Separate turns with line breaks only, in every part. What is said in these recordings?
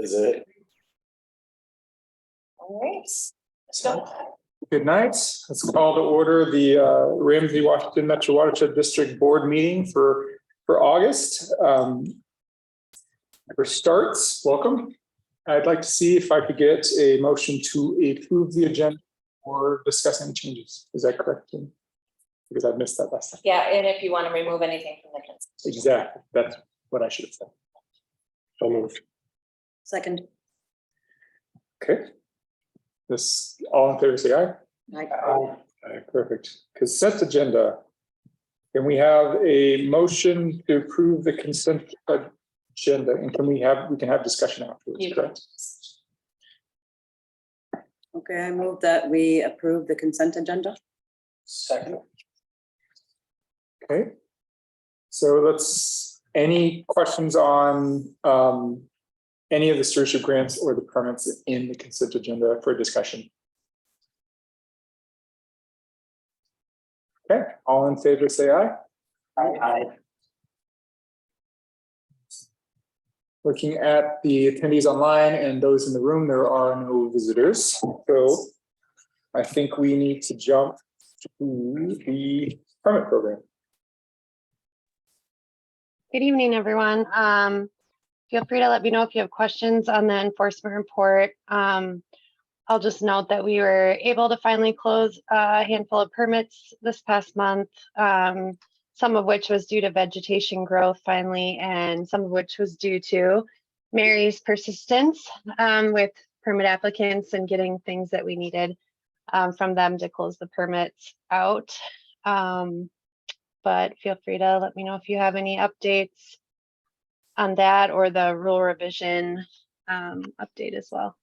Is it?
All right, let's go.
Good night. Let's call to order the Ramsey-Washington Metro Watershed District Board meeting for August. For starts, welcome. I'd like to see if I could get a motion to approve the agenda or discuss any changes. Is that correct? Because I missed that last time.
Yeah, and if you want to remove anything from the consent.
Exactly. That's what I should have said.
So moved.
Second.
Okay. This, all in favor, say aye.
Aye.
Perfect. Consent agenda. Can we have a motion to approve the consent agenda? And we can have discussion afterwards,
You-
correct?
Okay, I move that we approve the consent agenda.
Second.
Okay. So any questions on any of the stewardship grants or the permits in the consent agenda for discussion? Okay, all in favor, say aye.
Aye.
Looking at the attendees online and those in the room, there are no visitors. So I think we need to jump to the permit program.
Good evening, everyone. Feel free to let me know if you have questions on the enforcement report. I'll just note that we were able to finally close a handful of permits this past month, some of which was due to vegetation growth finally, and some of which was due to Mary's persistence with permit applicants and getting things that we needed from them to close the permits out. But feel free to let me know if you have any updates on that or the rule revision update as well.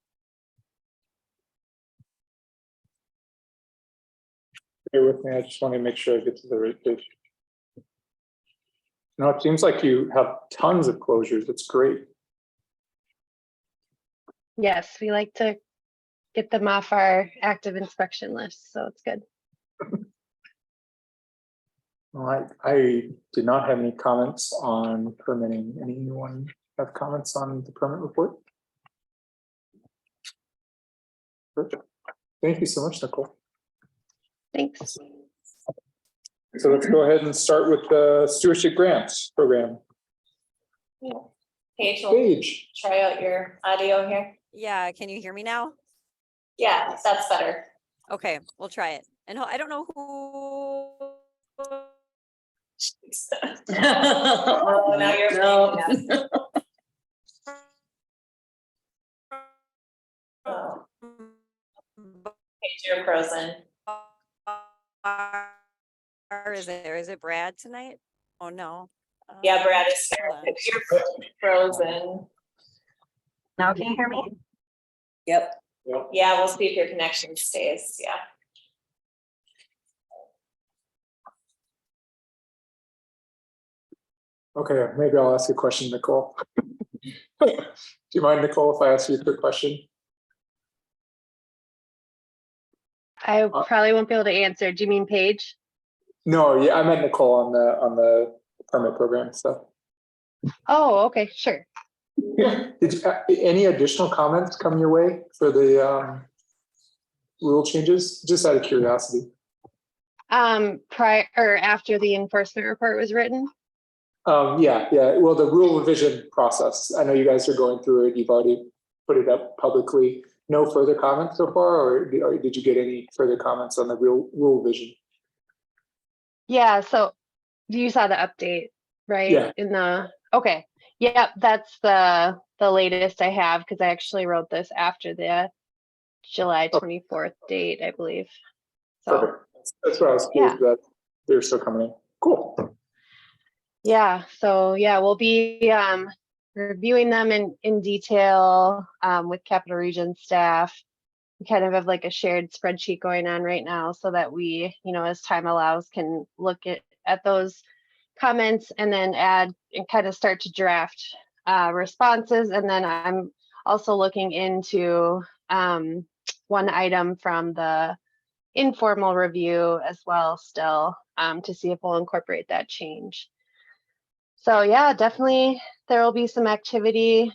Bear with me, I just want to make sure I get to the right page. No, it seems like you have tons of closures. That's great.
Yes, we like to get them off our active inspection list, so it's good.
Well, I did not have any comments on permitting. Anyone have comments on the permit report? Perfect. Thank you so much, Nicole.
Thanks.
So let's go ahead and start with the stewardship grants program.
Paige, will
Paige.
try out your audio here.
Yeah, can you hear me now?
Yeah, that's better.
Okay, we'll try it. And I don't know who.
Oh, now you're
No.
Oh, Paige, you're frozen.
Is it Brad tonight? Oh no.
Yeah, Brad is there.
hold on.
You're frozen.
Now can you hear me?
Yep.
Yeah, we'll see if your connection stays. Yeah.
Okay, maybe I'll ask you a question, Nicole. Do you mind, Nicole, if I ask you a quick question?
I probably won't be able to answer. Do you mean Paige?
No, yeah, I meant Nicole on the permit program stuff.
Oh, okay, sure.
Did you, any additional comments come your way for the rule changes? Just out of curiosity.
Prior or after the enforcement report was written?
Yeah. Well, the rule revision process. I know you guys are going through it. You've already put it up publicly. No further comments so far, or did you get any further comments on the rule revision?
Yeah, so you saw the update, right?
Yeah.
Okay. Yeah, that's the latest I have because I actually wrote this after the July 24th date, I believe. So
Perfect. That's what I was curious about. They're still coming in. Cool.
yeah, so yeah, we'll be reviewing them in detail with Capital Region staff. We kind of have like a shared spreadsheet going on right now so that we, as time allows, can look at those comments and then add and kind of start to draft responses. And then I'm also looking into one item from the informal review as well still to see if we'll incorporate that change. So yeah, definitely there will be some activity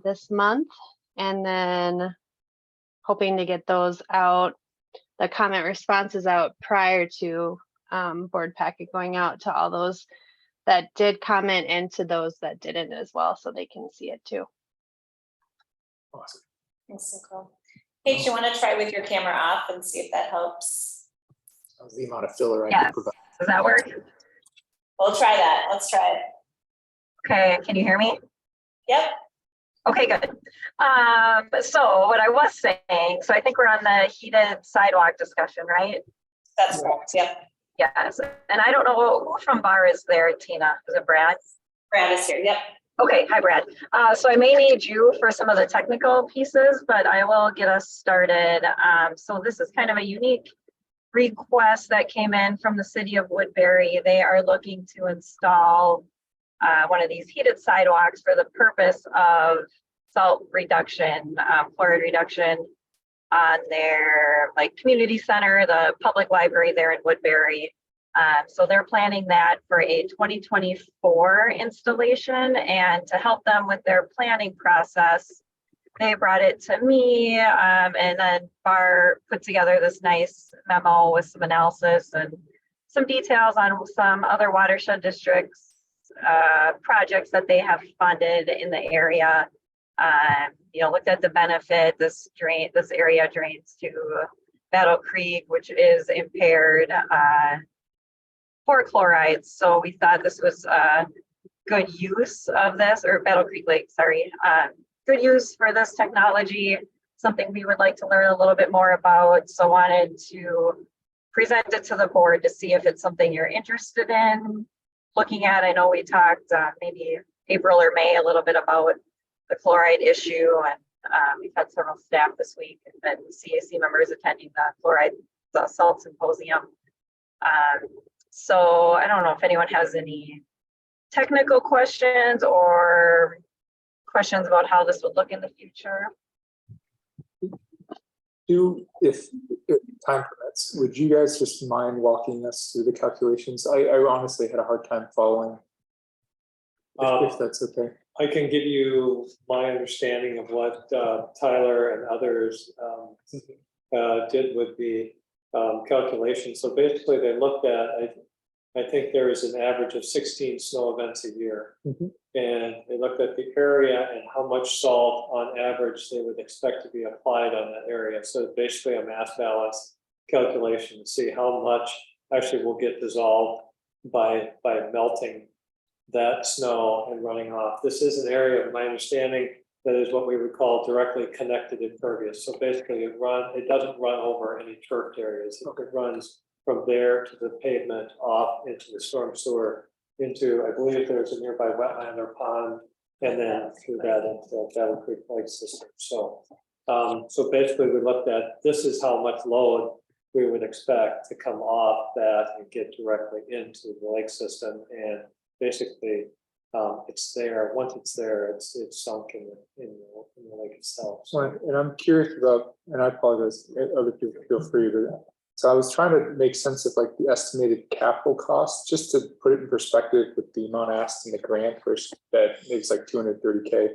this month, and then hoping to get those out, the comment responses out prior to board packet going out to all those that did comment and to those that didn't as well, so they can see it too.
Awesome.
Thanks, Nicole. Paige, you want to try with your camera off and see if that helps?
That was the amount of filler I
Yes.
could provide.
Does that work?
We'll try that. Let's try it.
Okay, can you hear me?
Yep.
Okay, good. So what I was saying, so I think we're on the heated sidewalk discussion, right?
That's correct. Yep.
Yes, and I don't know who from bar is there, Tina, is it Brad?
Brad is here. Yep.
Okay, hi Brad. So I may need you for some of the technical pieces, but I will get us started. So this is kind of a unique request that came in from the city of Woodbury. They are looking to install one of these heated sidewalks for the purpose of salt reduction, chloride reduction on their like community center, the public library there in Woodbury. So they're planning that for a 2024 installation, and to help them with their planning process, they brought it to me, and then Bar put together this nice memo with some analysis and some details on some other watershed districts projects that they have funded in the area. You know, looked at the benefit. This area drains to Battle Creek, which is impaired for chlorides. So we thought this was good use of this, or Battle Creek Lake, sorry. Good use for this technology, something we would like to learn a little bit more about. So wanted to present it to the board to see if it's something you're interested in looking at. I know we talked maybe April or May a little bit about the chloride issue, and we've had several staff this week and CAC members attending the chloride salt symposium. So I don't know if anyone has any technical questions or questions about how this would look in the future.
If time permits, would you guys just mind walking us through the calculations? I honestly had a hard time following. If that's okay.
I can give you my understanding of what Tyler and others did with the calculation. So basically they looked at, I think there is an average of 16 snow events a year.
Mhm.
And they looked at the area and how much salt on average they would expect to be applied on that area. So basically a mass balance calculation to see how much actually will get dissolved by melting that snow and running off. This is an area, of my understanding, that is what we would call directly connected impervious. So basically it doesn't run over any turfed areas. It runs from there to the pavement off into the storm sewer, into, I believe there's a nearby wetland or pond, and then through that into the Battle Creek Lake system. So, so basically we looked at, this is how much load we would expect to come off that and get directly into the lake system. And basically it's there. Once it's there, it's sunk in the lake itself. So,
And I'm curious about, and I apologize, other people feel free to. So I was trying to make sense of like the estimated capital cost, just to put it in perspective with the amount asked in the grant versus that it's like 230K.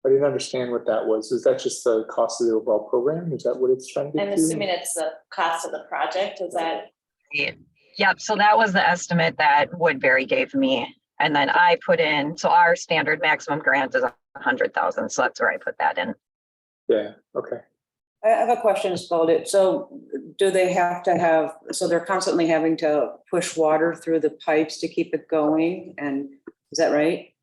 I didn't understand what that was. Is that just the cost of the overall program? Is that what it's trying to do?
I'm assuming it's the cost of the project. Is that?
Yep, so that was the estimate that Woodbury gave me. And then I put in, so our standard maximum grant is 100,000. So that's where I put that in.
Yeah, okay.
I have a question about it. So do they have to have, so they're constantly having to push water through the pipes to keep it going? And is that right?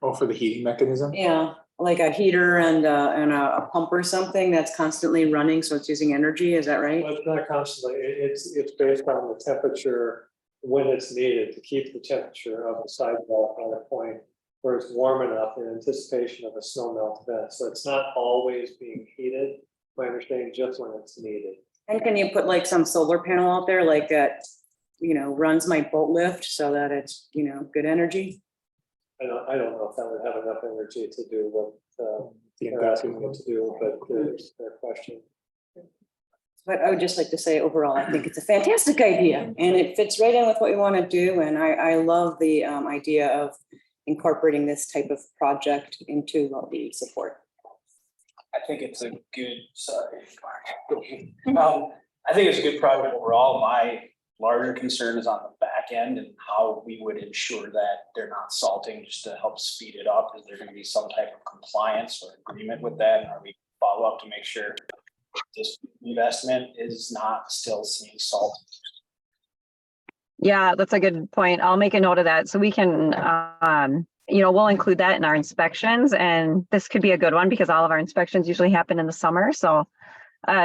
Oh, for the heating mechanism?
Yeah, like a heater and a pump or something that's constantly running, so it's using energy, is that right?
well, it's not constantly, it's based on the temperature when it's needed to keep the temperature of the sidewalk at a point where it's warm enough in anticipation of a snow melt event. So it's not always being heated, my understanding, just when it's needed.
And can you put like some solar panel out there like that, you know, runs my boat lift so that it's, you know, good energy?
I don't know if that would have enough energy to do what
The
they're asking it to do, but it's their question.
But I would just like to say overall, I think it's a fantastic idea and it fits right in with what we want to do. And I love the idea of incorporating this type of project into the support?
I think it's a good, sorry. I think it's a good project overall. My larger concern is on the back end and how we would ensure that they're not salting just to help speed it up. Is there going to be some type of compliance or agreement with that? And are we follow up to make sure this investment is not still seeing salt?
Yeah, that's a good point. I'll make a note of that so we can, we'll include that in our inspections, and this could be a good one because all of our inspections usually happen in the summer. So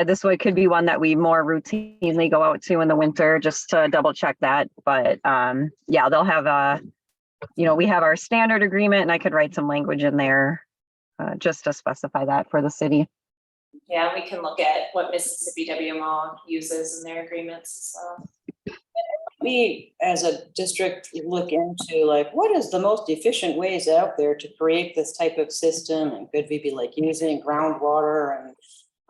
this one could be one that we more routinely go out to in the winter just to double check that. But yeah, they'll have we have our standard agreement, and I could write some language in there just to specify that for the city.
Yeah, we can look at what Mississippi WMO uses in their agreements as well.
We, as a district, look into like, what is the most efficient ways out there to create this type of system? And could we be like using groundwater and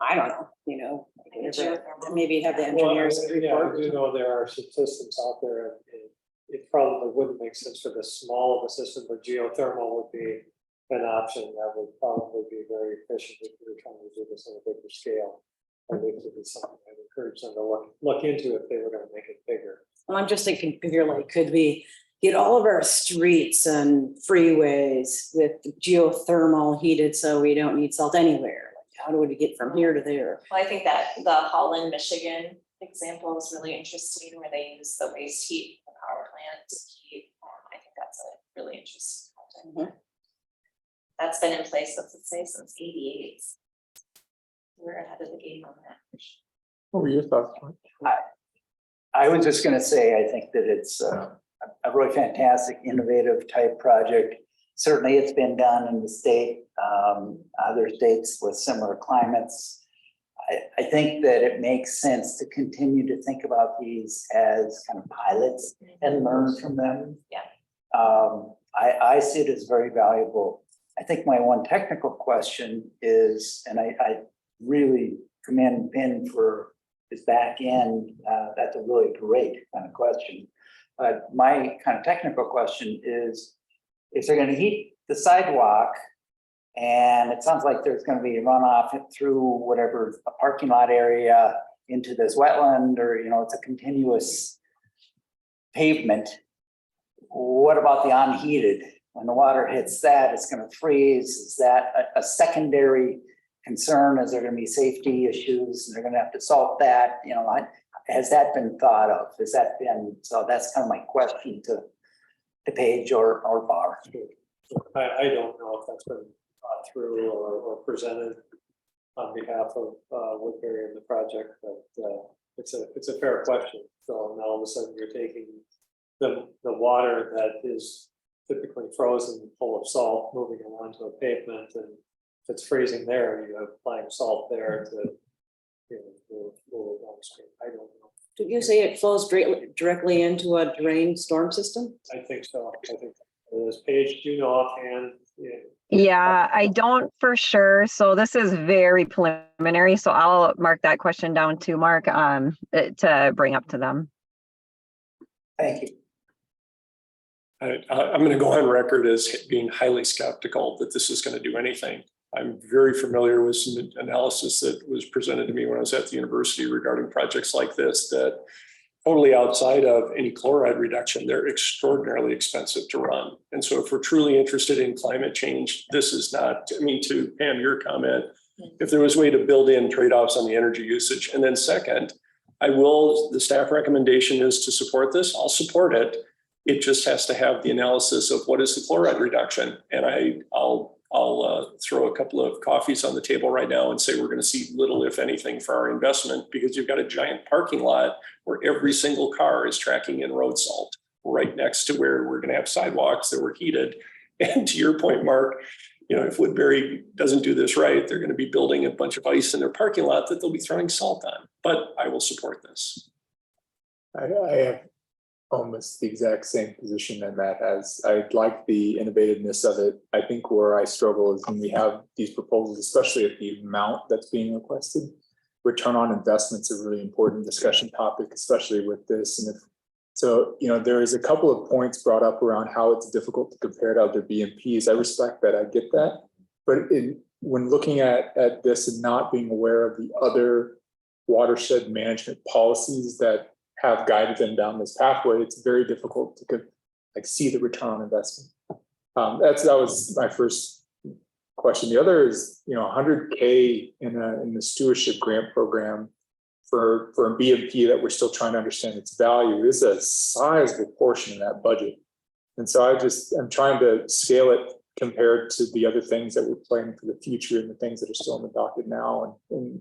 I don't know, whatever, maybe have the engineers
Yeah,
report.
I do know there are some systems out there, and it probably wouldn't make sense for this small of a system, but geothermal would be an option that would probably be very efficient if we were trying to do this on a bigger scale. I think it would be something I'd encourage them to look into if they were gonna make it bigger.
Well, I'm just thinking, figure like, could we get all of our streets and freeways with geothermal heated so we don't need salt anywhere? Like, how do we get from here to there?
Well, I think that the Holland, Michigan example is really interesting where they use the waste heat in the power plant to heat. I think that's a really interesting project. That's been in place, let's say, since '88. We're ahead of the game on that.
What were your thoughts, Mike?
I was just gonna say, I think that it's a really fantastic, innovative type project. Certainly it's been done in the state, other states with similar climates. I think that it makes sense to continue to think about these as kind of pilots and learn from them.
Yeah.
I see it as very valuable. I think my one technical question is, and I really commend Ben for his back end. That's a really great kind of question. But my kind of technical question is, if they're going to heat the sidewalk, and it sounds like there's going to be runoff through whatever a parking lot area into this wetland, or it's a continuous pavement. What about the unheated? When the water hits that, it's going to freeze. Is that a secondary concern? Is there going to be safety issues and they're going to have to salt that? Has that been thought of? Has that been, so that's kind of my question to Paige or Barr.
I don't know if that's been thought through or presented on behalf of Woodbury and the project, but it's a fair question. So now all of a sudden you're taking the water that is typically frozen, full of salt, moving it onto a pavement, and if it's freezing there, you have applying salt there to move it downstream. I don't know.
Did you say it flows directly into a drain storm system?
I think so. I think this Paige, do you know offhand?
Yeah, I don't for sure. So this is very preliminary. So I'll mark that question down to Mark to bring up to them.
Thank you.
I'm going to go on record as being highly skeptical that this is going to do anything. I'm very familiar with some analysis that was presented to me when I was at the university regarding projects like this that totally outside of any chloride reduction, they're extraordinarily expensive to run. And so if we're truly interested in climate change, this is not, to Pam, your comment, if there was a way to build in trade-offs on the energy usage. And then second, the staff recommendation is to support this. I'll support it. It just has to have the analysis of what is the chloride reduction. And I'll throw a couple of coffees on the table right now and say we're going to see little, if anything, for our investment, because you've got a giant parking lot where every single car is tracking in road salt right next to where we're going to have sidewalks that were heated. And to your point, Mark, if Woodbury doesn't do this right, they're going to be building a bunch of ice in their parking lot that they'll be throwing salt on. But I will support this.
I have almost the exact same position that Matt has. I like the innovativeness of it. I think where I struggle is when we have these proposals, especially at the amount that's being requested. Return on investment's a really important discussion topic, especially with this. And if So, there is a couple of points brought up around how it's difficult to compare to other BMPs. I respect that, I get that. But when looking at this and not being aware of the other watershed management policies that have guided them down this pathway, it's very difficult to see the return on investment. That was my first question. The other is, $100K in the stewardship grant program for a BMP that we're still trying to understand its value is a sizable portion of that budget. And so I'm trying to scale it compared to the other things that we're planning for the future and the things that are still in the docket now. And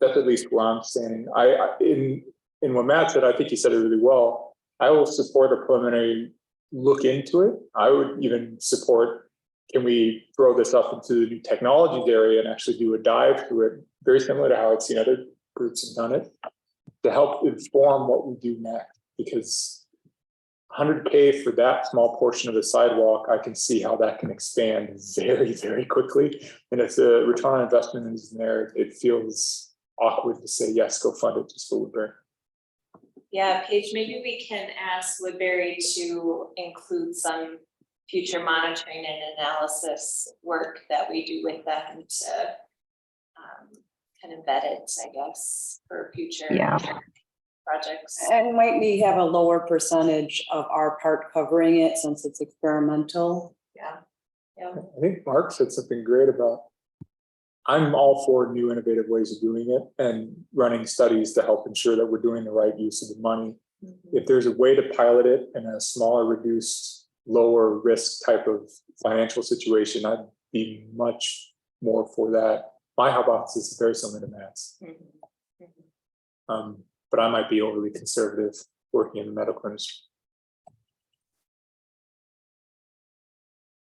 that's at least where I'm standing. In what Matt said, I think he said it really well. I will support a preliminary look into it. I would even support, can we throw this up into the new technologies area and actually do a dive through it, very similar to how I've seen other groups have done it, to help inform what we do next. Because $100K for that small portion of the sidewalk, I can see how that can expand very, very quickly. And if the return on investment is there, it feels awkward to say, yes, go fund it just for Woodbury.
Yeah, Paige, maybe we can ask Woodbury to include some future monitoring and analysis work that we do with them to kind of vet it, I guess, for future projects.
And might we have a lower percentage of our part covering it since it's experimental?
Yeah.
I think Mark said something great about, I'm all for new innovative ways of doing it and running studies to help ensure that we're doing the right use of the money. If there's a way to pilot it in a smaller, reduced, lower risk type of financial situation, I'd be much more for that. My hypothesis is very similar to Matt's. But I might be overly conservative working in the medical industry.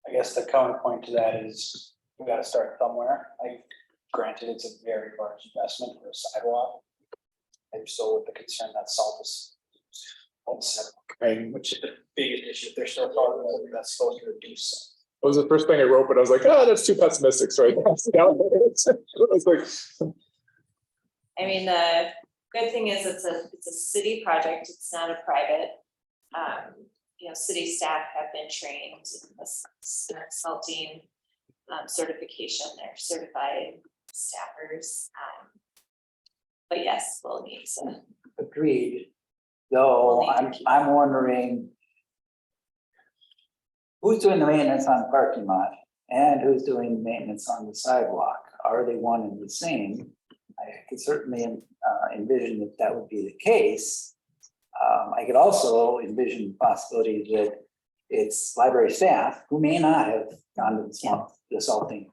I guess the counterpoint to that is we got to start somewhere. Granted, it's a very large investment for a sidewalk. I'm still with the concern that salt is on the sidewalk, which is the biggest issue. If they're still following what that's supposed to reduce.
That was the first thing I wrote, but I was like, oh, that's too pessimistic. Sorry. I was like,
I mean, the good thing is it's a city project. It's not a private. City staff have been trained in this salting certification. They're certified staffers. But yes, we'll need some.
Agreed. Though I'm wondering who's doing the maintenance on the parking lot and who's doing the maintenance on the sidewalk? Are they one and the same? I could certainly envision that would be the case. I could also envision the possibility that it's library staff who may not have gone to the salting.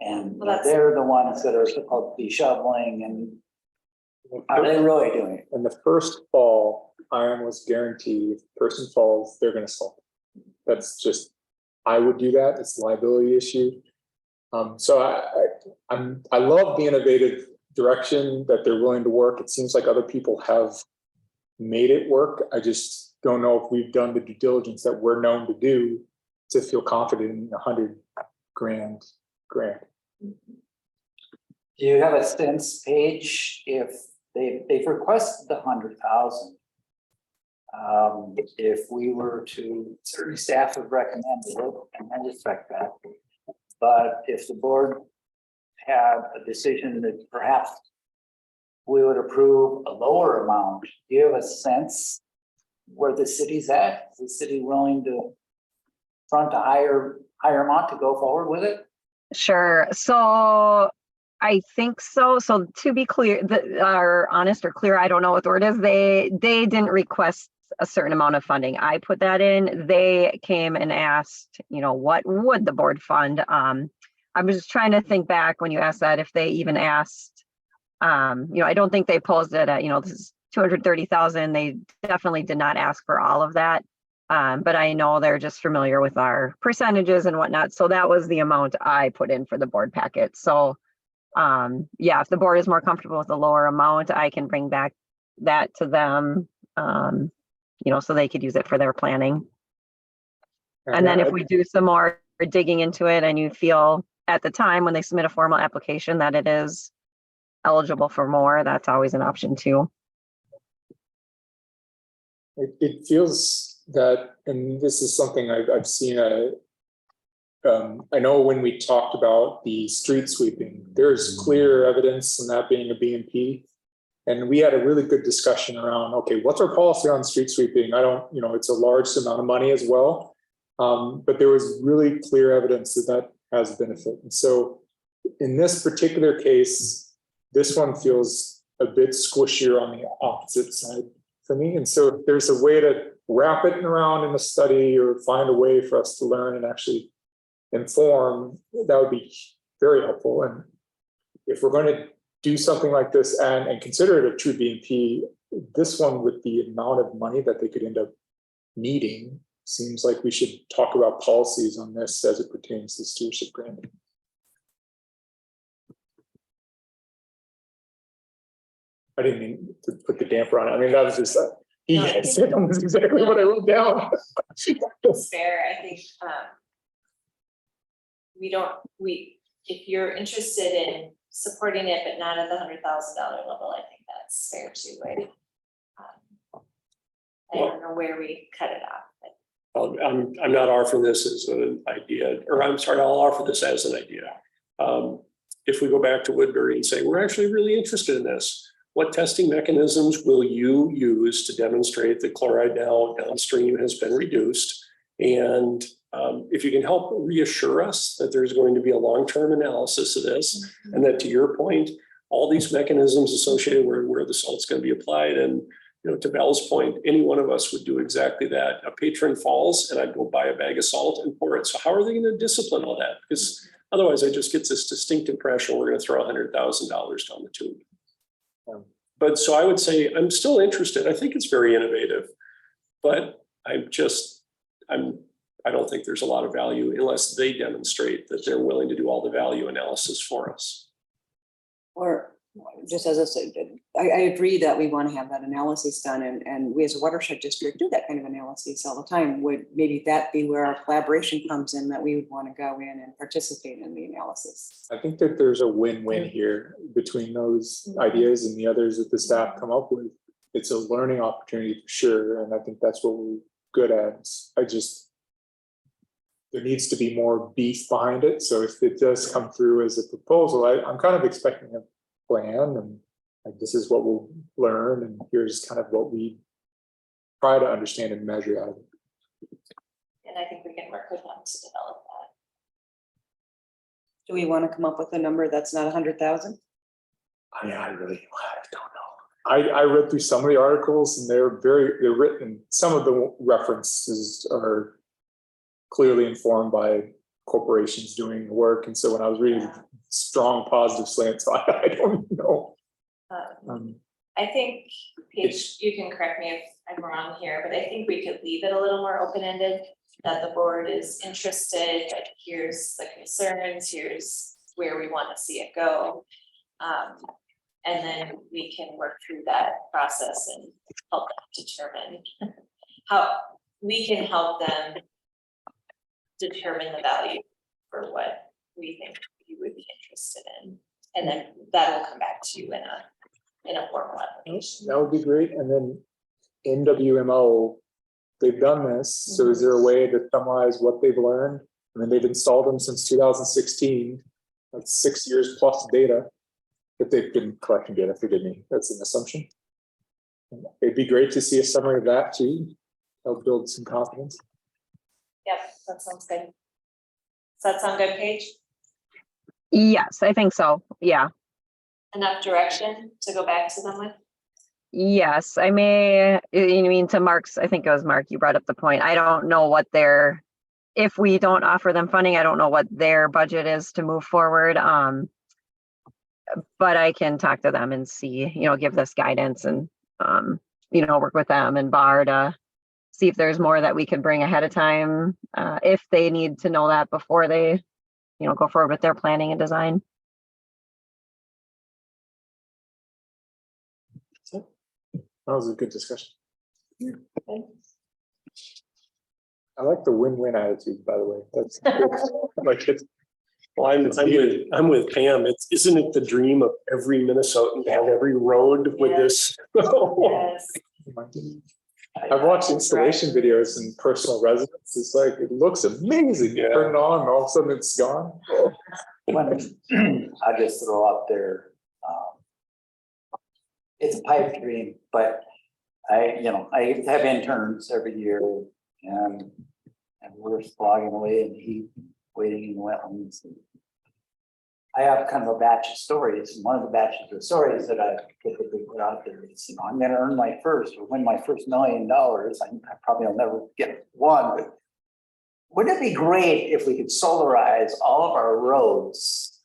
And they're the ones that are supposed to be shoveling, and are they really doing it?
And the first fall, I almost guarantee if the person falls, they're going to salt. That's just, I would do that. It's a liability issue. So I love the innovative direction that they're willing to work. It seems like other people have made it work. I just don't know if we've done the due diligence that we're known to do to feel confident in $100,000 grant.
Do you have a sense, Paige, if they've requested the 100,000? If we were to, certain staff have recommended it, and I respect that. But if the board had a decision that perhaps we would approve a lower amount, do you have a sense where the city's at? Is the city willing to front a higher amount to go forward with it?
Sure. So I think so. So to be clear, or honest or clear, I don't know what the word is. They didn't request a certain amount of funding. I put that in. They came and asked, what would the board fund? I'm just trying to think back when you asked that, if they even asked, I don't think they posed it at, this is 230,000. They definitely did not ask for all of that. But I know they're just familiar with our percentages and whatnot. So that was the amount I put in for the board packet. So if the board is more comfortable with the lower amount, I can bring back that to them, so they could use it for their planning. And then if we do some more digging into it and you feel at the time when they submit a formal application that it is eligible for more, that's always an option too.
It feels that, and this is something I've seen, I know when we talked about the street sweeping, there's clear evidence in that being a BMP. And we had a really good discussion around, okay, what's our policy on street sweeping? I don't, it's a large amount of money as well. But there was really clear evidence that that has benefit. And so in this particular case, this one feels a bit squishier on the opposite side for me. And so if there's a way to wrap it around in a study or find a way for us to learn and actually inform, that would be very helpful. And if we're going to do something like this and consider it a true BMP, this one with the amount of money that they could end up needing, seems like we should talk about policies on this as it pertains to stewardship grant. I didn't mean to put the damper on it. I mean, that was just, he
No, I
had
think-
said that was exactly what I wrote down.
It's fair, I think, if you're interested in supporting it, but not at the $100,000 level, I think that's fair too, right? I don't know where we cut it off, but
I'm not offering this as an idea, or I'm sorry, I'll offer this as an idea. If we go back to Woodbury and say, we're actually really interested in this, what testing mechanisms will you use to demonstrate that chloride now downstream has been reduced? And if you can help reassure us that there's going to be a long-term analysis of this, and that to your point, all these mechanisms associated where the salt's going to be applied, and to Val's point, any one of us would do exactly that. A patron falls and I'd go buy a bag of salt and pour it. So how are they going to discipline all that? Because otherwise I just get this distinct impression we're going to throw $100,000 down the tube. But so I would say I'm still interested. I think it's very innovative, but I don't think there's a lot of value unless they demonstrate that they're willing to do all the value analysis for us.
Or just as I said, I agree that we want to have that analysis done, and we as a watershed district do that kind of analysis all the time. Would maybe that be where our collaboration comes in, that we would want to go in and participate in the analysis?
I think that there's a win-win here between those ideas and the others that the staff come up with. It's a learning opportunity for sure, and I think that's what we're good at. There needs to be more beef behind it. So if it does come through as a proposal, I'm kind of expecting a plan, and like, this is what we'll learn, and here's kind of what we try to understand and measure out of it.
and I think we can work with them to develop that.
Do we want to come up with a number that's not 100,000?
I don't know. I read through some of the articles, and they're written. Some of the references are clearly informed by corporations doing the work, and so when I was reading strong positive slants, I don't know.
I think, Paige, you can correct me if I'm wrong here, but I think we could leave it a little more open-ended, that the board is interested, like here's the concerns, here's where we want to see it go. And then we can work through that process and help them determine how we can help them determine the value for what we think you would be interested in. And then that will come back to you in a formal application.
That would be great. And then NWMO, they've done this. So is there a way to summarize what they've learned? I mean, they've installed them since 2016. That's 6 years plus data that they've been collecting data. Forgive me, that's an assumption. It'd be great to see a summary of that too. Help build some confidence.
Yep, that sounds good. Does that sound good, Paige?
Yes, I think so. Yeah.
Enough direction to go back to them with?
Yes, I may, you mean to Mark's, I think it was Mark, you brought up the point. I don't know what if we don't offer them funding, I don't know what their budget is to move forward. But I can talk to them and see, give this guidance and, work with them and BAR to see if there's more that we could bring ahead of time, if they need to know that before they, go forward with their planning and design.
That was a good discussion. I like the win-win attitude, by the way. That's good. I like it.
Well, I'm with Pam. Isn't it the dream of every Minnesotan to have every road with this?
Yes.
I've watched installation videos in personal residence. It's like, it looks amazing. You turn it on and all of a sudden it's gone.
I just throw out there, it's a pipe dream, but I have interns every year and we're slogging away in the heat, waiting in the wetlands. I have kind of a batch of stories. And one of the batches of stories that I typically put out there is, I'm going to earn my first or win my first $1 million. I probably will never get one, but wouldn't it be great if we could solarize all of our roads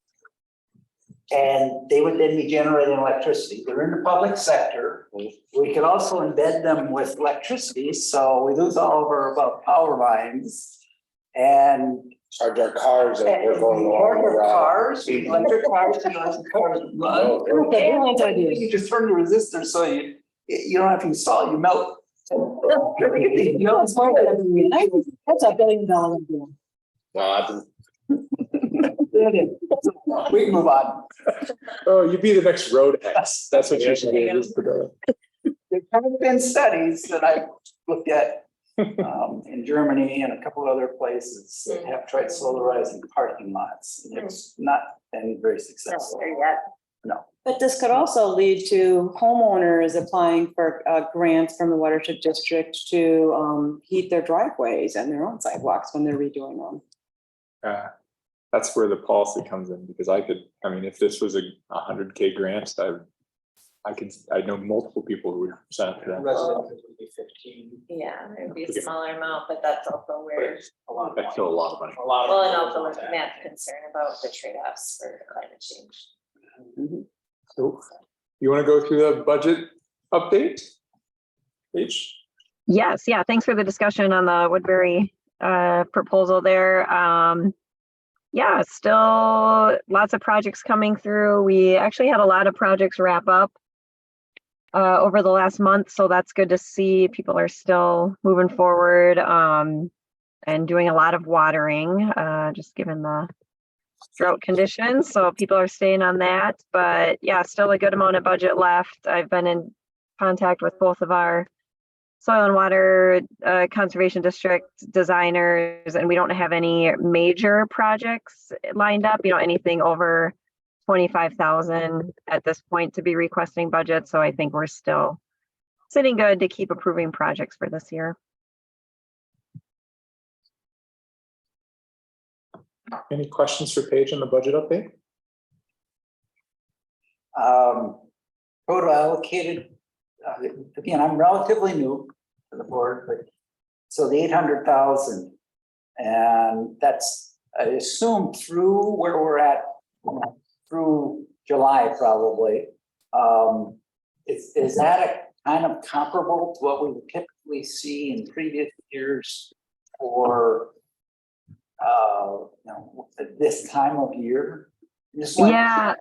and they would then be generating electricity? They're in the public sector. We could also embed them with electricity, so we lose all of our power lines and
Charge our cars and we're going along the route.
cars, electric cars, electric cars run.
Brilliant idea.
You just turn the resistor so you don't have to install, you melt. You know,
That's $1 billion idea.
Well, I've been
we can move on.
Oh, you'd be the next road X. That's what you should do.
There have been studies that I've looked at in Germany and a couple other places that have tried solarizing parking lots. And it's not been very successful. No.
But this could also lead to homeowners applying for grants from the watershed district to heat their driveways and their own sidewalks when they're redoing them.
That's where the policy comes in, because if this was a 100K grant, I know multiple people who would sign up for that.
Residents would be 15.
Yeah, it would be a smaller amount, but that's also where,
A lot of
That's still a lot of money.
A lot of.
well, and also with Matt's concern about the trade-offs for climate change.
So you want to go through the budget update? H?
Yes, yeah, thanks for the discussion on the Woodbury proposal there. Yeah, still lots of projects coming through. We actually had a lot of projects wrap up over the last month, so that's good to see. People are still moving forward and doing a lot of watering, just given the drought conditions. So people are staying on that, but yeah, still a good amount of budget left. I've been in contact with both of our soil and water conservation district designers, and we don't have any major projects lined up, anything over 25,000 at this point to be requesting budget. So I think we're still sitting good to keep approving projects for this year.
Any questions for Paige on the budget update?
Total allocated, again, I'm relatively new to the board, but so the 800,000, and that's, I assume, through where we're at, through July probably. Is that a kind of comparable to what we would typically see in previous years for this time of year?
Yeah,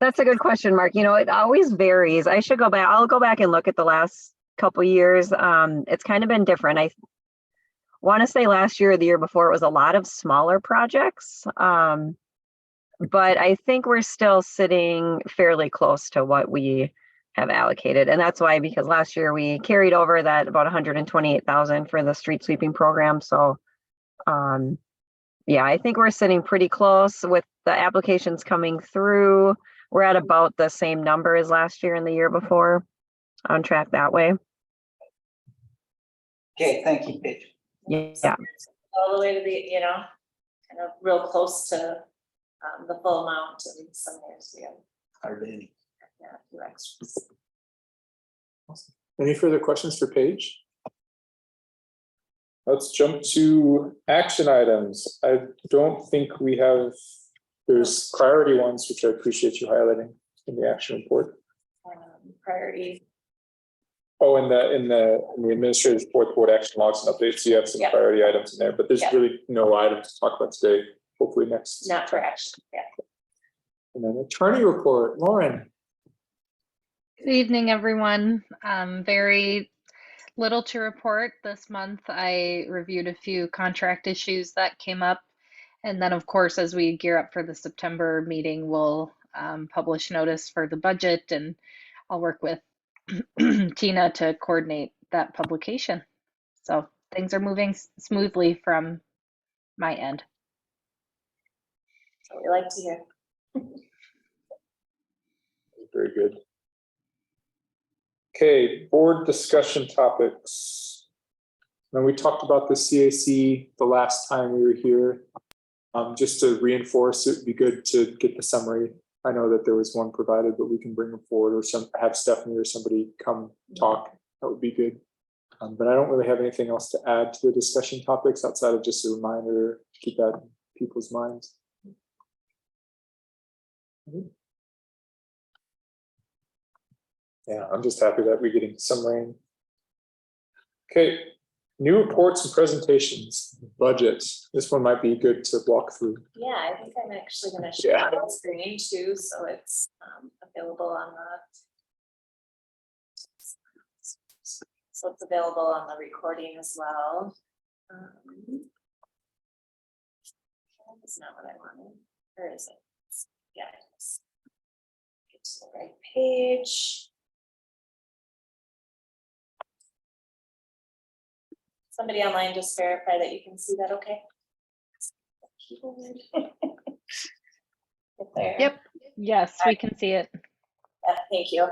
that's a good question, Mark. It always varies. I'll go back and look at the last couple years. It's kind of been different. I want to say last year or the year before, it was a lot of smaller projects. But I think we're still sitting fairly close to what we have allocated. And that's why, because last year we carried over that about 128,000 for the street sweeping program. So yeah, I think we're sitting pretty close with the applications coming through. We're at about the same number as last year and the year before, on track that way.
Okay, thank you, Paige.
Yeah.
All the way to the, kind of real close to the full amount, and some years we have,
Hardly any.
a few extras.
Any further questions for Paige? Let's jump to action items. I don't think there's priority ones, which I appreciate you highlighting in the action report.
Priority.
Oh, in the administrative report, board action logs and updates, you have some
Yeah.
priority items in there, but there's
Yeah.
really no items to talk about today. Hopefully next.
Not for action, yeah.
And then attorney report, Lauren.
Good evening, everyone. Very little to report this month. I reviewed a few contract issues that came up. And then, of course, as we gear up for the September meeting, we'll publish notice for the budget, and I'll work with Tina to coordinate that publication. So things are moving smoothly from my end.
So we like to hear.
Very good. Okay, board discussion topics. Now, we talked about the CAC the last time we were here. Just to reinforce, it would be good to get the summary. I know that there was one provided, but we can bring them forward, or have Stephanie or somebody come talk. That would be good. But I don't really have anything else to add to the discussion topics outside of just a reminder, keep that in people's minds. Yeah, I'm just happy that we're getting some rain. Okay, new reports and presentations, budget. This one might be good to walk through.
Yeah, I think I'm actually gonna share it on screen too, so it's available on the recording as well. That's not what I wanted. Where is it? Yeah, it's get to the right page. Somebody online just verify that you can see that, okay? Get there.
Yep. Yes, we can see it.
Thank you.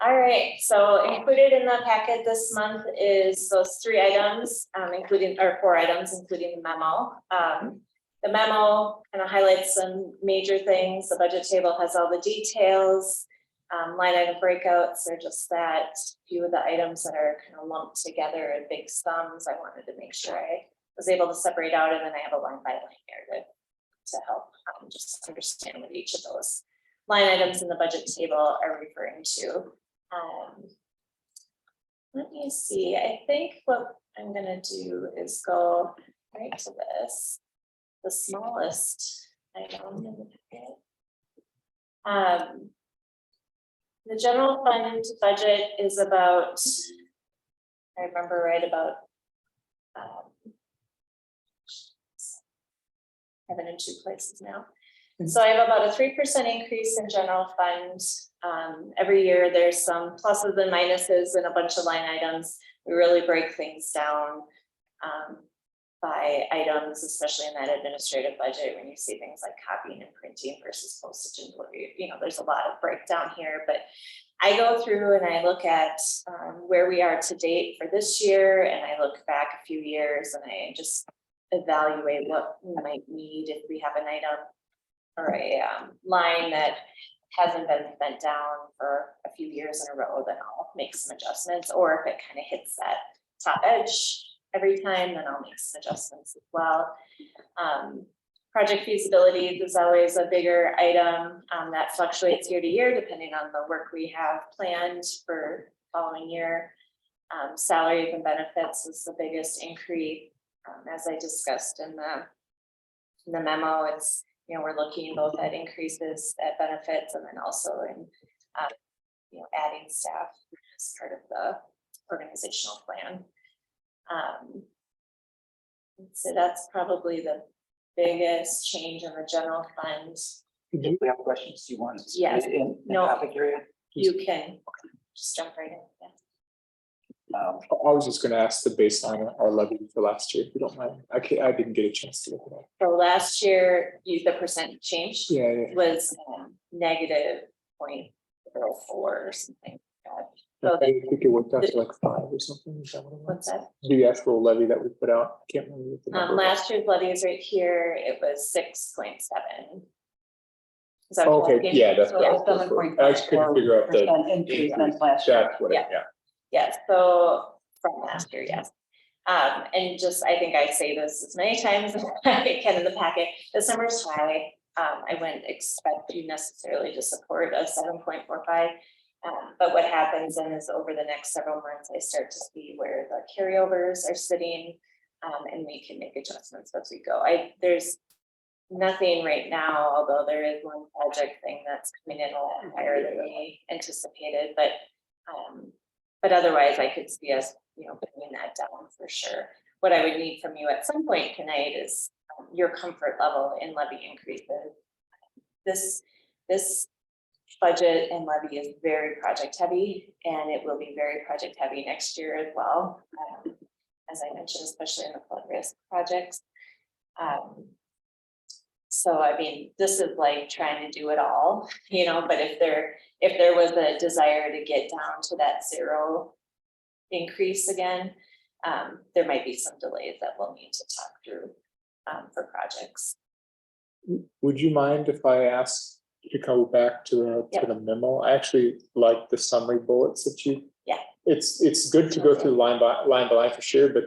All right, so included in the packet this month is those 3 items, including, or 4 items, including the memo. The memo kind of highlights some major things. The budget table has all the details. Line item breakouts are just that few of the items that are kind of lumped together in big sums. I wanted to make sure I was able to separate out, and then I have a line by line narrative to help just understand what each of those line items in the budget table are referring to. Let me see, I think what I'm gonna do is go right to this, the smallest item in the packet. The general fund budget is about, I remember right, about I have it in 2 places now. So I have about a 3% increase in general fund. Every year there's some pluses and minuses and a bunch of line items. We really break things down by items, especially in that administrative budget, when you see things like copying and printing versus postage and delivery. You know, there's a lot of breakdown here, but I go through and I look at where we are to date for this year, and I look back a few years and I just evaluate what we might need if we have an item or a line that hasn't been spent down for a few years in a row, then I'll make some adjustments. Or if it kind of hits that top edge every time, then I'll make some adjustments as well. Project feasibility is always a bigger item that fluctuates year to year depending on the work we have planned for following year. Salaries and benefits is the biggest increase, as I discussed in the memo. It's, you know, we're looking both at increases at benefits and then also in you know, adding staff as part of the organizational plan. So that's probably the biggest change in the general fund.
If we have questions, do you want to?
Yes.
In
No.
topic area?
You can just jump right in. Yeah.
I was just gonna ask the baseline our levy for last year, if you don't mind. I didn't get a chance to look it up.
So last year, the percent change
Yeah.
was negative 0.04 or something. So
I think it worked out to like 5 or something. Is that what it was?
what's that?
The actual levy that we put out, I can't remember what the number was.
Last year's levy is right here. It was 6.7. Is that
Okay,
what you're asking?
yeah, that's
Yeah,
what I was looking for. I just couldn't figure out the
Increase
increase.
since last year.
That's what it, yeah.
Yes, so from last year, yes. And just, I think I say this as many times as I can in the packet, this number's high. I wouldn't expect you necessarily to support a 7.45. But what happens then is over the next several months, I start to see where the carryovers are sitting, and we can make adjustments as we go. There's nothing right now, although there is one project thing that's coming in a lot higher than we anticipated, but otherwise I could see us, you know, bringing that down for sure. What I would need from you at some point tonight is your comfort level in levy increases. This budget and levy is very project heavy, and it will be very project heavy next year as well. As I mentioned, especially in the flood risk projects. So I mean, this is like trying to do it all, you know, but if there was a desire to get down to that 0 increase again, there might be some delays that we'll need to talk through for projects.
Would you mind if I ask to go back to the memo? I actually like the summary bullets that you.
Yeah.
It's good to go through line by line for sure, but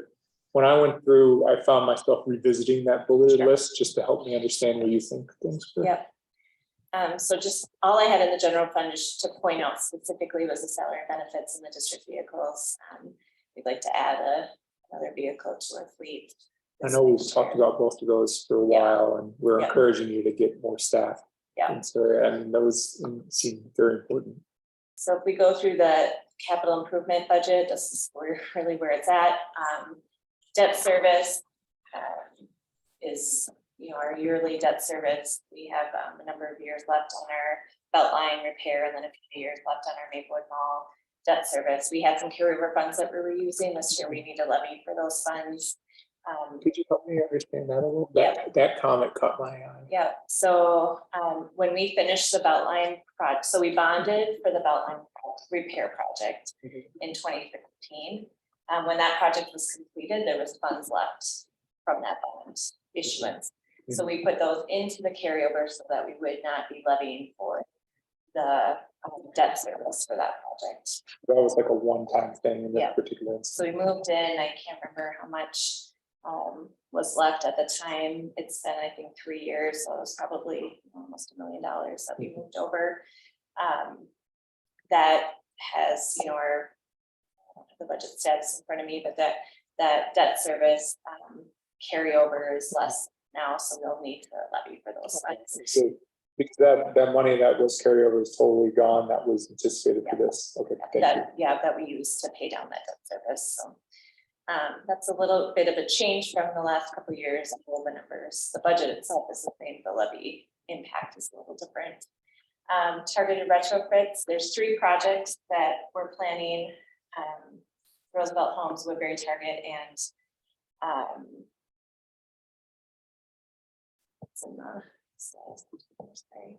when I went through, I found myself revisiting that bulleted list just to help me understand where you think things were.
Yep. So just all I had in the general fund just to point out specifically was the salary and benefits and the district vehicles. We'd like to add another vehicle to our fleet.
I know we've talked about both of those for a while, and we're encouraging you to get more staff.
Yeah.
And so, and those seem very important.
So if we go through the capital improvement budget, this is really where it's at. Debt service is, you know, our yearly debt service. We have a number of years left on our belt line repair, and then a few years left on our Maplewood Mall debt service. We had some carryover funds that we were using this year. We need to levy for those funds.
Could you help me understand that a little? That comment caught my eye.
Yeah, so when we finished the Beltline project, so we bonded for the Beltline repair project in 2015. When that project was completed, there was funds left from that bond issuance. So we put those into the carryover so that we would not be levying for the debt service for that project.
That was like a one-time thing in that particular instance.
So we moved in, I can't remember how much was left at the time. It's been, I think, 3 years, so it was probably almost $1 million that we moved over. That has, you know, our the budget stats in front of me, but that debt service carryover is less now, so we'll need to levy for those funds.
So because that money that was carryover is totally gone, that was anticipated for this. Okay, thank you.
That we used to pay down that debt service. So that's a little bit of a change from the last couple of years. All the numbers, the budget itself is the same, the levy impact is a little different. Targeted retrofits, there's 3 projects that we're planning. Roosevelt Homes, Woodbury Target, and it's in the sorry.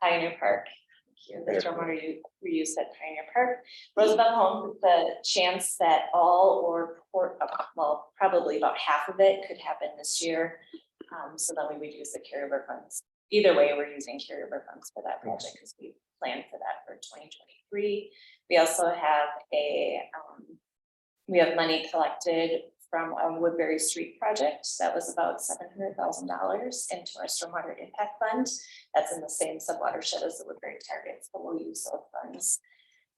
Pioneer Park. Thank you. The stormwater reuse at Pioneer Park. Roosevelt Homes, the chance that all or well, probably about half of it could happen this year. So then we would use the carryover funds. Either way, we're using carryover funds for that project because we planned for that for 2023. We also have we have money collected from a Woodbury Street project that was about $700,000 into our stormwater impact fund. That's in the same sub-watershed as the Woodbury Target, so we'll use those funds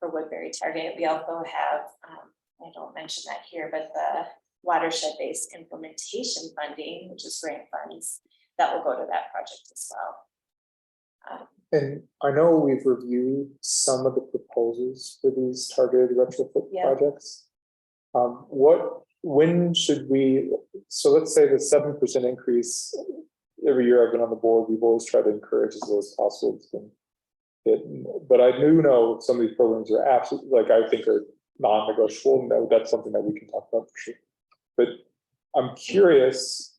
for Woodbury Target. We also have, I don't mention that here, but the watershed-based implementation funding, which is grant funds, that will go to that project as well.
And I know we've reviewed some of the proposals for these targeted retrofit projects. When should we, so let's say the 7% increase, every year I've been on the board, we've always tried to encourage as low as possible. But I do know some of these programs are absolutely, like I think are non-negotiable. No, that's something that we can talk about for sure. But I'm curious,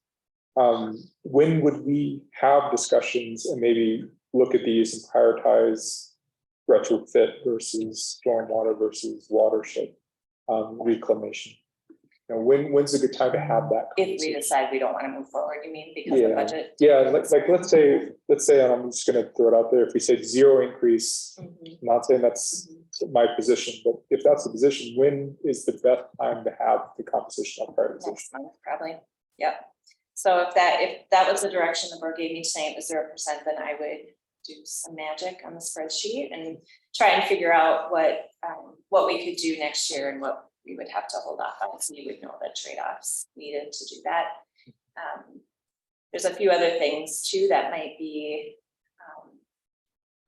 when would we have discussions and maybe look at these and prioritize retrofit versus stormwater versus watershed reclamation? You know, when's a good time to have that conversation?
If we decide we don't want to move forward, you mean, because the budget?
Yeah, let's say, and I'm just gonna throw it out there, if we say 0 increase, I'm not saying that's my position, but if that's the position, when is the best time to have the conversation on prioritization?
Next month, probably, yep. So if that was the direction the board gave me tonight was 0%, then I would do some magic on the spreadsheet and try and figure out what we could do next year and what we would have to hold off on, so you would know the trade-offs needed to do that. There's a few other things too that might be,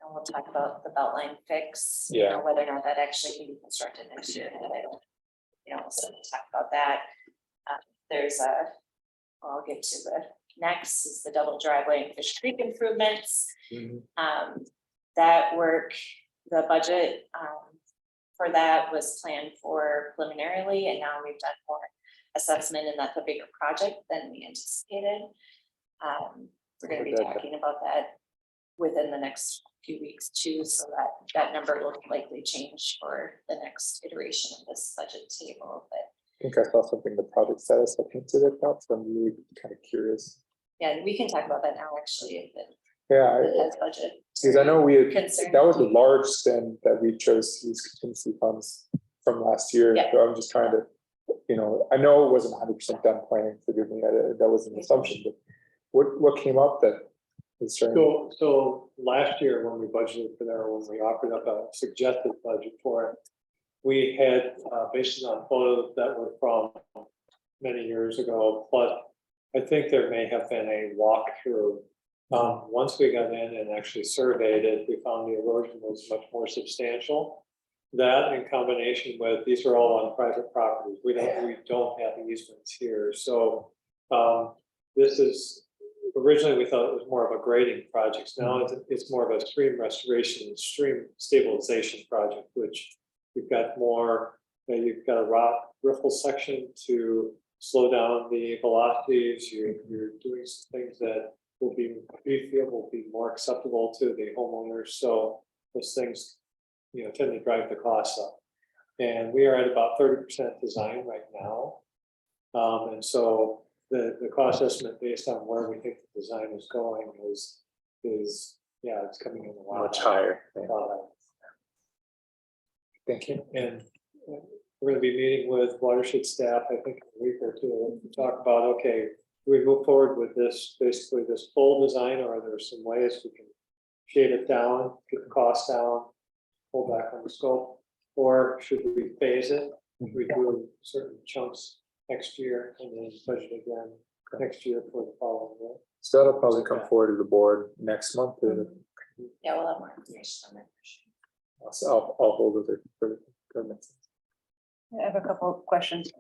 and we'll talk about the Beltline fix, you know, whether or not that actually can be constructed next year. You know, so we'll talk about that. There's I'll get to the next is the double driveway and Fish Creek improvements.
Mhm.
That work, the budget for that was planned for preliminarily, and now we've done more assessment, and that's a bigger project than we anticipated. We're gonna be talking about that within the next few weeks too, so that number will likely change for the next iteration of this budget table, but
I think I saw something, the project status that hinted at that, so I'm really kind of curious.
yeah, we can talk about that now, actually, if it
Yeah,
has budget.
because I know we had,
Concern.
that was a large spend that we chose to use contingency funds from last year.
Yeah.
So I'm just trying to, I know it wasn't 100% done planning, forgive me, that was an assumption, but what came up that was certain?
So last year when we budgeted for that, or when we offered up a suggested budget for it, we had, based on photos that were from many years ago, but I think there may have been a walkthrough. Once we got in and actually surveyed it, we found the erosion was much more substantial. That in combination with, these are all on private properties. We don't have easements here. So this is, originally we thought it was more of a grading project. Now it's more of a stream restoration, stream stabilization project, which you've got more, you've got a rock riffle section to slow down the velocities. You're doing some things that we feel will be more acceptable to the homeowners. So those things, tend to drive the costs up. And we are at about 30% design right now. And so the cost estimate based on where we think the design is going is it's coming in a lot
Much higher.
a lot higher.
Thank you.
And we're going to be meeting with watershed staff, I think, in a week or two, to talk about, okay, do we move forward with this, basically this full design, or are there some ways we can shade it down, get the cost down, pull back on the scope, or should we phase it? We do certain chunks next year and then budget again next year for the following year.
So that'll probably come forward to the board next month.
Yeah, we'll have more information on that for sure.
So I'll hold it for the next.
I have a couple of questions.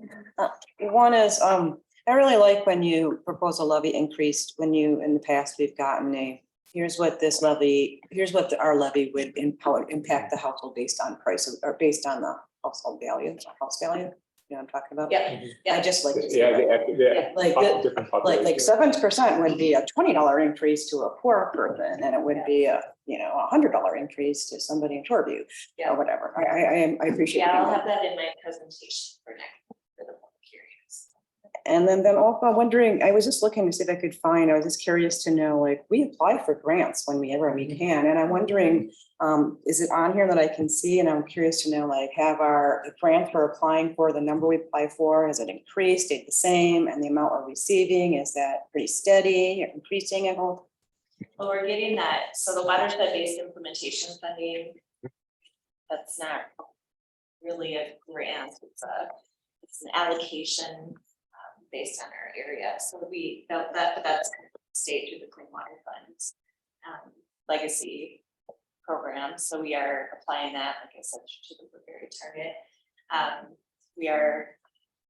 One is, I really like when you propose a levy increase, when in the past, we've gotten here's what our levy would, how it impact the household based on price or based on the household value, house value. You know what I'm talking about?
Yeah.
I just like to see
Yeah,
that. Like 7% would be a $20 increase to a poor person, and it would be a $100 increase to somebody in Shoreview or whatever. I appreciate.
Yeah, I'll have that in my presentation for the public hearings.
And then also wondering, I was just looking to see if I could find, I was just curious to know, like, we apply for grants whenever we can. And I'm wondering, is it on here that I can see? And I'm curious to know, like, the grants we're applying for, the number we apply for, has it increased, stayed the same? And the amount we're receiving, is that pretty steady or increasing at all?
Well, we're getting that. So the watershed-based implementation funding, that's not really a grant. It's an allocation based on our area. So we felt that's stayed through the Clean Water Fund's legacy program. So we are applying that, like I said, to the Woodbury target. We are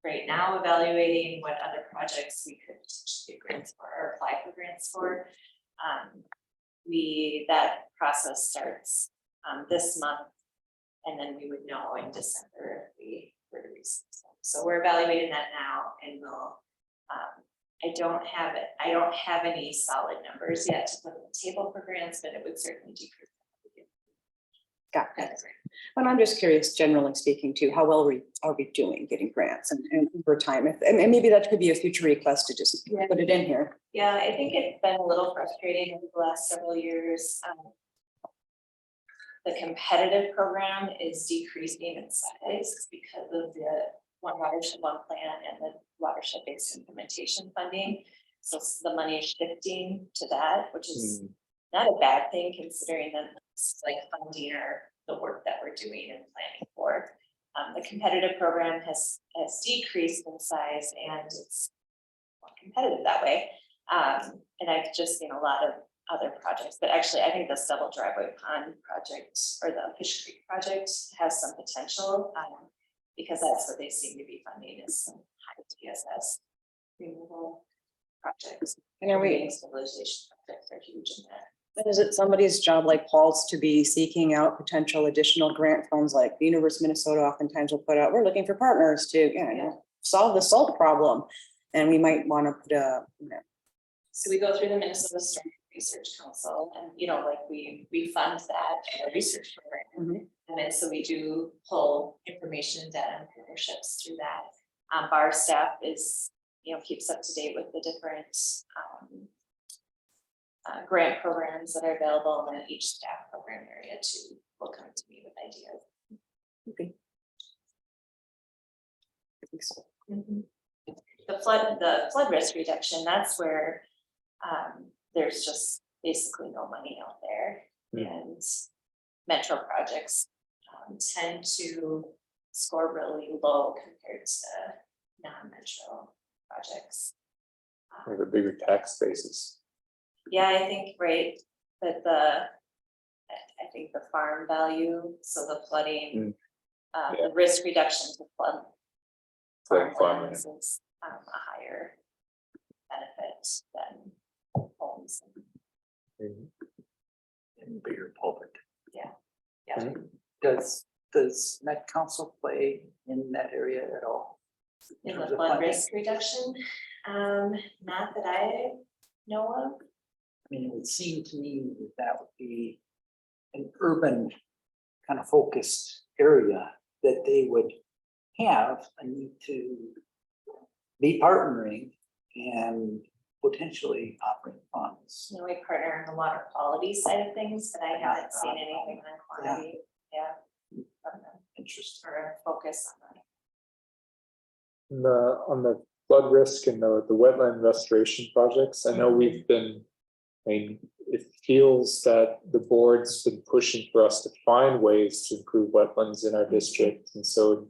right now evaluating what other projects we could get grants for or apply for grants for. That process starts this month, and then we would know in December if we were to receive some. So we're evaluating that now, and we'll. I don't have any solid numbers yet to put on the table for grants, but it would certainly decrease.
Got it. But I'm just curious, generally speaking, too, how well are we doing getting grants and over time? And maybe that could be a future request to just put it in here.
Yeah, I think it's been a little frustrating over the last several years. The competitive program is decreasing in size because of the One Watershed, One Plan and the watershed-based implementation funding. So the money is shifting to that, which is not a bad thing considering that it's like funding the work that we're doing and planning for. The competitive program has decreased in size, and it's more competitive that way. And I've just seen a lot of other projects, but actually I think this double driveway pond project or the Fish Creek project has some potential because that's what they seem to be funding is some high TSS removal projects.
And are we,
Community stabilization projects are huge in that.
is it somebody's job like Paul's to be seeking out potential additional grant funds, like the University of Minnesota oftentimes will put out, we're looking for partners to, you know, solve the salt problem. And we might want to put a, you know,
So we go through the Minnesota Storm Research Council and, you know, like we fund that research program. And then so we do pull information and data and partnerships through that. Bar staff is, you know, keeps up to date with the different grant programs that are available, and then each staff program area too will come to me with ideas.
okay. I think so.
The flood risk reduction, that's where there's just basically no money out there. And metro projects tend to score really low compared to non-metro projects.
Or the bigger tax bases.
Yeah, I think, right, that I think the farm value, so the flooding, the risk reduction to flood farmlands is a higher benefit than homes.
And bigger pulpit.
Yeah.
Does Met Council play in that area at all?
In
terms
the
of
flood
funding?
risk reduction, not that I know of.
I mean, it would seem to me that that would be an urban kind of focused area that they would have a need to be partnering and potentially offering funds.
You know, we partner on the water quality side of things, but I haven't seen anything on quantity. Yeah. From them,
Interesting.
or a focus on that.
On the flood risk and the wetland restoration projects, I know we've been, I mean, it feels that the board's been pushing for us to find ways to improve wetlands in our district. And so, you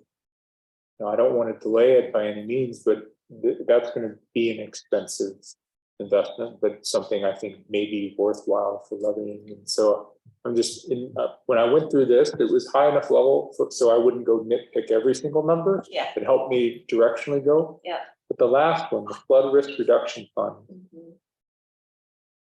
know, I don't want to delay it by any means, but that's going to be an expensive investment, but something I think may be worthwhile for levying. And so I'm just when I went through this, it was high enough level so I wouldn't go nitpick every single number.
Yeah.
It helped me directionally go.
Yeah.
But the last one, the flood risk reduction fund,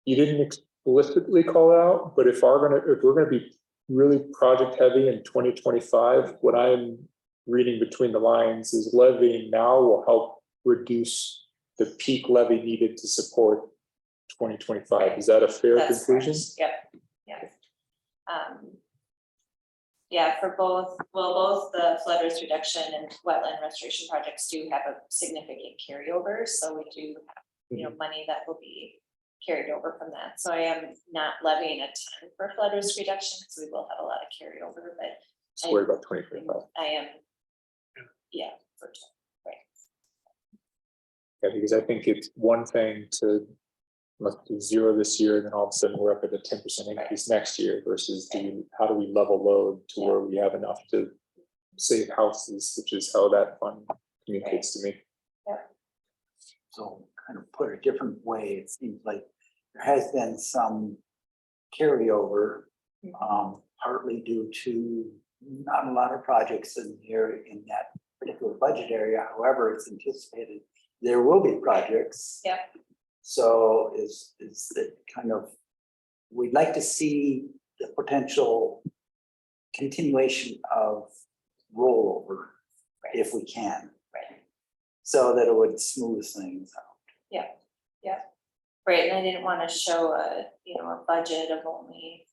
you didn't explicitly call it out, but if we're gonna be really project heavy in 2025, what I'm reading between the lines is levying now will help reduce the peak levy needed to support 2025. Is that a fair
That's
conclusion?
correct. Yep, yeah. Yeah, for both the flood risk reduction and wetland restoration projects do have a significant carryover, so we do have, you know, money that will be carried over from that. So I am not levying a ton for flood risk reduction, because we will have a lot of carryover, but
Just worry about 2025.
I am, yeah, for right.
Yeah, because I think it's one thing to let's do zero this year, and then all of a sudden we're up at a 10% increase next year versus how do we level load to where we have enough to save houses, which is how that fund communicates to me.
So kind of put a different way, it seems like there has been some carryover, partly due to not a lot of projects in here in that particular budget area. However, it's anticipated there will be projects.
Yeah.
So is that kind of, we'd like to see the potential continuation of rollover if we can.
Right.
So that it would smooth things out.
Right, and I didn't want to show a budget of only,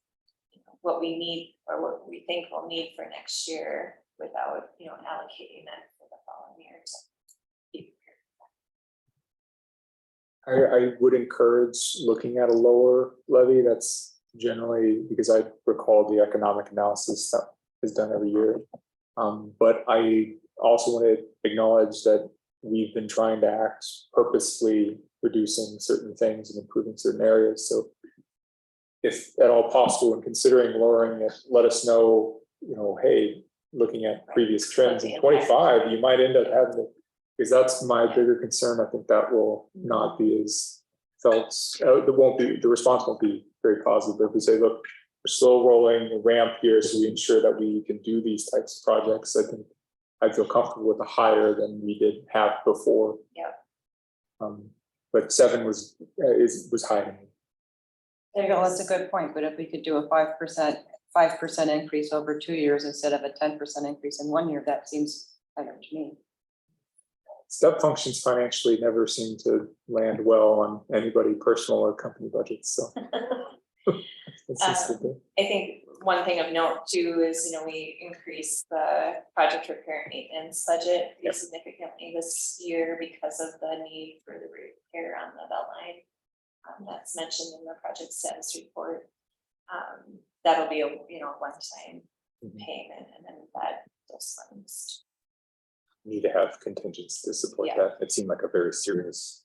you know, what we need or what we think we'll need for next year without, you know, allocating that for the following year. So be
I would encourage looking at a lower levy. That's generally because I recall the economic analysis that is done every year. But I also want to acknowledge that we've been trying to act purposefully, reducing certain things and improving certain areas. So if at all possible, in considering lowering it, let us know, you know, hey, looking at previous trends in 25, you might end up having to, because that's my bigger concern. I think that will not be as felt, the response won't be very positive. If we say, look, we're slow rolling the ramp here, so we ensure that we can do these types of projects, I think I'd feel comfortable with a higher than we did have before.
Yeah.
but 7 was high to me.
There you go, that's a good point, but if we could do a 5% increase over 2 years instead of a 10% increase in 1 year, that seems better to me.
Step functions financially never seem to land well on anybody personal or company budgets, so. That's just the thing.
I think one thing of note too is, we increased the project repair and maintenance budget pretty significantly this year because of the need for the repair on the belt line. That's mentioned in the project status report. That'll be a, one-time payment, and then those funds.
Need to have contingency to support
Yeah.
that. It seemed like a very serious.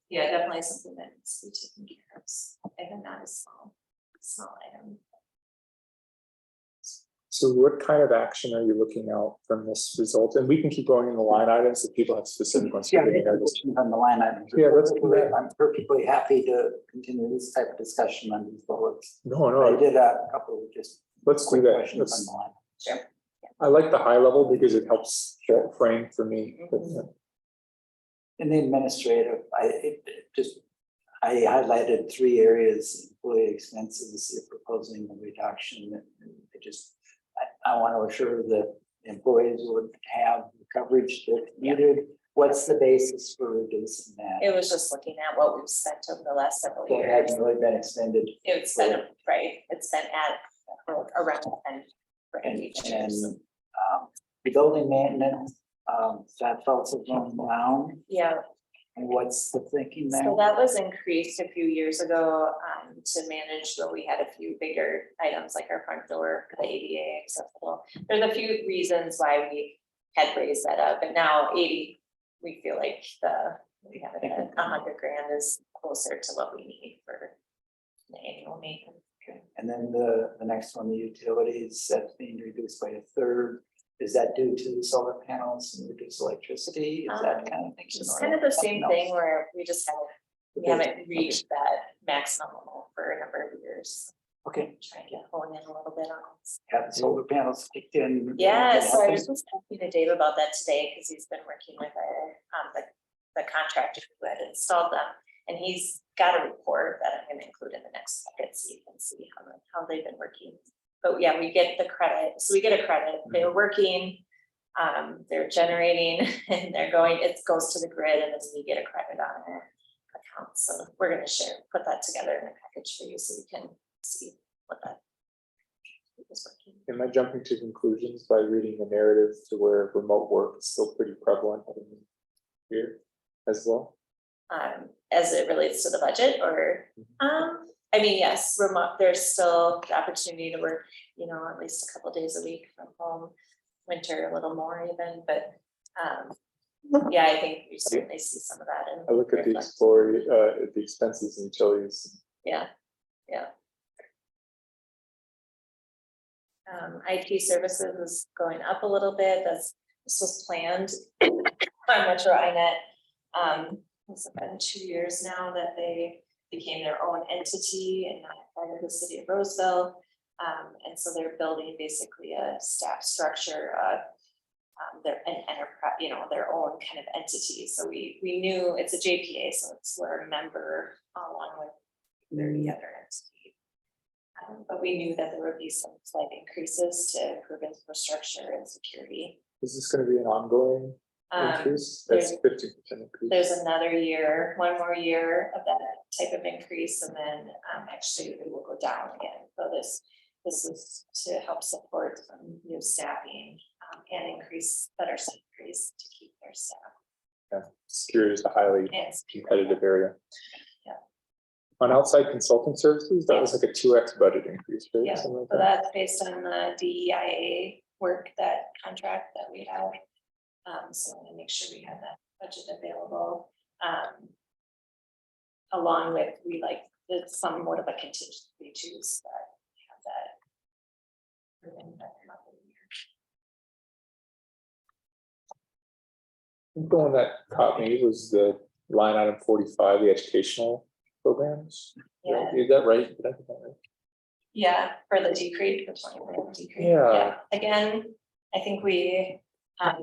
Yeah, definitely something that needs to be taken care of, and not a small item.
So what kind of action are you looking out from this result? And we can keep going in the line items if people have specific ones.
Yeah, on the line items.
Yeah, let's do that.
I'm perfectly happy to continue this type of discussion on these bullets.
No,
I
no,
did a couple of just
let's do
quick
that.
questions on
Let's,
the line.
Sure.
I like the high level because it helps frame for me.
In the administrative, I highlighted 3 areas: employee expenses, you're proposing a reduction. And I want to assure that employees would have the coverage that needed. What's the basis for reducing that?
It was just looking at what we've spent over the last several
So it
years.
hasn't really been extended.
It's been, right, it's been at around 10 for each year.
And building maintenance, that's also going down.
Yeah,
And what's the thinking there?
so that was increased a few years ago to manage where we had a few bigger items like our front door, the ADA accessible. There's a few reasons why we had raised that up, and now 80, we feel like we have it at 100 grand is closer to what we need for the annual maintenance.
And then the next one, the utilities, that's being reduced by 1/3. Is that due to the solar panels and reduced electricity? Is that kind of thing?
It's kind of the same thing where we haven't reached that maximum level for a number of years.
Okay,
Trying to hone in a little bit on this.
have the solar panels kicked in?
Yeah, so I was just talking to Dave about that today because he's been working with the contractor who had installed them. And he's got a report that I'm gonna include in the next packet so you can see how they've been working. But yeah, we get the credit. So we get a credit. They're working, they're generating and it goes to the grid and then we get a credit on our account. So we're gonna put that together in a package for you so you can see what that is working.
Am I jumping to conclusions by reading the narrative to where remote work is still pretty prevalent here as well?
As it relates to the budget or, I mean, yes, remote, there's still the opportunity to work, at least a couple days a week from home, winter a little more even, but yeah, I think we certainly see some of that.
I look at the the expenses and utilities.
Yeah. IT services is going up a little bit. This was planned on Metro INET. It's been 2 years now that they became their own entity and not part of the city of Roseville. And so they're building basically a staff structure of an enterprise, their own kind of entity. So we knew it's a JPA, so we're a member along with the other entity. But we knew that there would be some slight increases to improve infrastructure and security.
Is this going to be an ongoing increase? That's 50% increase.
There's one more year of that type of increase, and then actually it will go down again. So this is to help support some new staffing and better increase to keep their staff.
Yeah, security is a highly competitive area.
Yeah.
On outside consulting services, that was like a 2x budget increase, right?
Yeah,
Something like
so
that.
that's based on the DEIA work, that contract that we have. So I'm gonna make sure we have that budget available. Along with, it's somewhat of a contingency too, so that we have that.
The one that caught me was the line item 45, the educational programs.
Yeah.
Is that right? Did I get that right?
Yeah, for the decrease, the 20% decrease.
Yeah.
Again, I think we had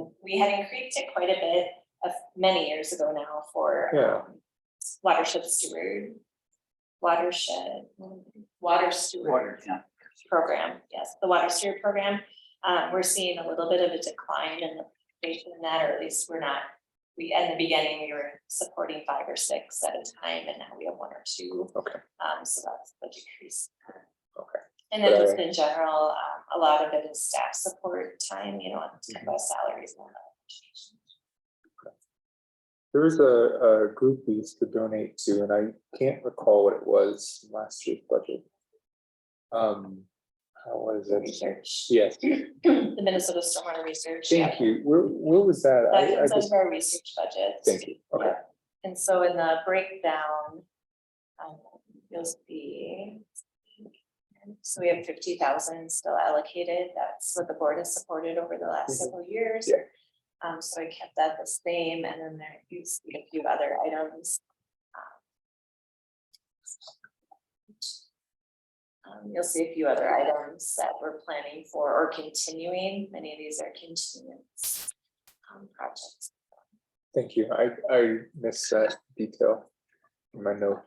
increased it quite a bit. many years ago now for
Yeah.
water steward
Yeah.
program. Yes, the water steward program. We're seeing a little bit of a decline in the participation in that, or at least we're not. In the beginning, we were supporting 5 or 6 at a time, and now we have 1 or 2.
Okay.
So that's the decrease.
Okay.
And then
But
just in general, a lot of it is staff support time, you know, about salaries and all that.
There's a group we used to donate to, and I can't recall what it was from last year's budget. How was it?
Research.
Yes,
The Minnesota Stormwater Research.
thank you. Where was that?
That
I
comes out
just,
of our research budget.
thank you. Okay.
Yeah. And so in the breakdown, you'll see. So we have 50,000 still allocated. That's what the board has supported over the last several years.
Yeah.
So I kept that the same, and then there you see a few other items. You'll see a few other items that we're planning for or continuing. Many of these are continuance projects.
Thank you. I missed that detail in my note.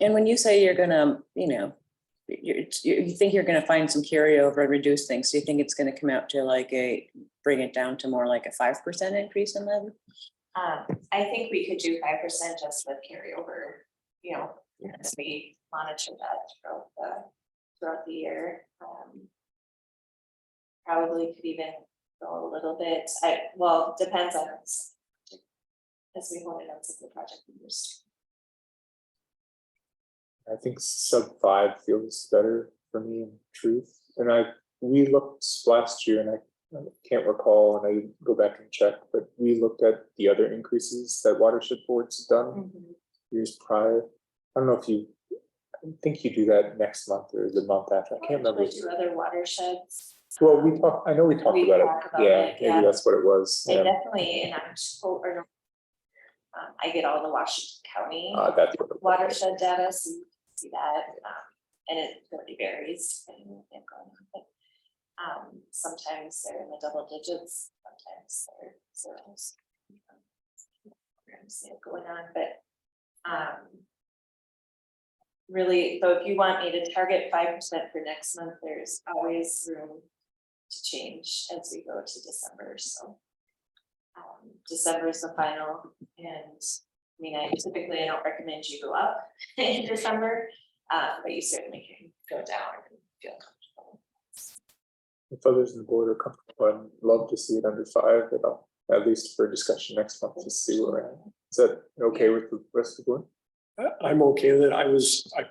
And when you say you're gonna, you know, you think you're gonna find some carryover and reduce things, do you think it's gonna come out to like bring it down to more like a 5% increase in levy?
I think we could do 5% just with carryover, you know, as we monitor that throughout the year. Probably could even go a little bit. Well, depends on us as we hold it on some of the project numbers.
I think sub 5 feels better for me in truth. And we looked last year, and I can't recall, and I go back and check, but we looked at the other increases that watershed boards done years prior. I don't know if I think you do that next month or the month after. I can't remember.
Do other watersheds.
Well, I know we talked about it. Yeah,
yeah.
maybe that's what it was.
I
Yeah.
definitely, and I get all the Washington County
That's what it was.
watershed data, so you can see that, and it really varies depending on what they've gone on, but sometimes they're in the double digits, sometimes they're zeros. Programs they have going on, but really, so if you want me to target 5% for next month, there's always room to change as we go to December. So December is the final, and I mean, I don't recommend you go up in December, but you certainly can go down and feel comfortable.
If others on the board are comfortable, I'd love to see it under 5, but at least for discussion next month to see where we're at. Is that okay with the rest of the board?
I'm okay with it. I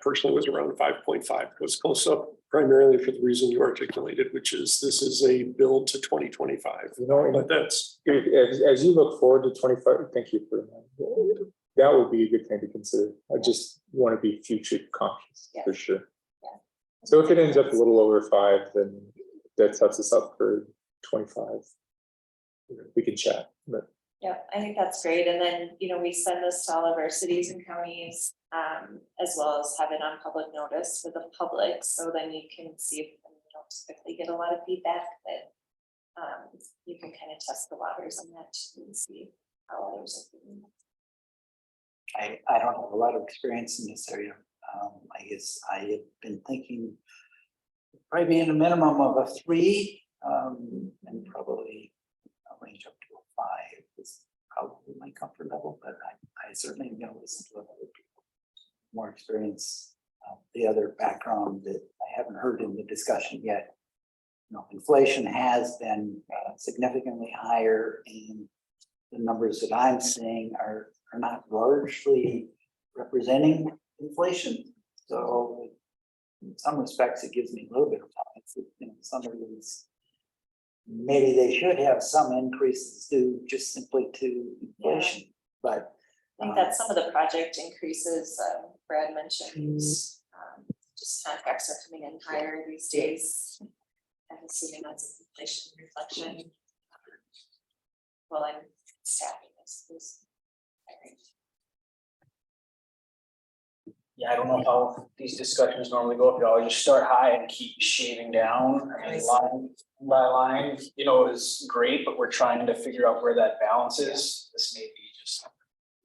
personally was around 5.5. It was close up primarily for the reason you articulated, which is this is a build to 2025.
You know,
But that's
as you look forward to 25, thank you for that. That would be a good thing to consider. I just want to be future conscious for sure.
Yeah.
So if it ends up a little over 5, then that sets us up for 25. We can chat, but.
Yeah, I think that's great. And then, you know, we send this to all of our cities and counties, as well as have it on public notice for the public. So then you can see if you don't typically get a lot of feedback, but you can kind of test the waters on that too and see how others are doing.
I don't have a lot of experience in this area. I guess I have been thinking probably being a minimum of a 3, and probably a range up to a 5 is probably my comfort level, but I certainly am going to listen to other people, more experience, the other background that I haven't heard in the discussion yet. You know, inflation has been significantly higher, and the numbers that I'm seeing are not largely representing inflation. So in some respects, it gives me a little bit of time. You know, some of these, maybe they should have some increases due just simply to inflation, but.
I think that some of the project increases Brad mentioned, just contracts are coming in higher these days. I'm assuming that's an inflation reflection. Well, I'm staffing this.
Yeah, I don't know how these discussions normally go, if you always just start high and keep shaving down, I mean, line by line, you know, is great, but we're trying to figure out where that balance is. This may be just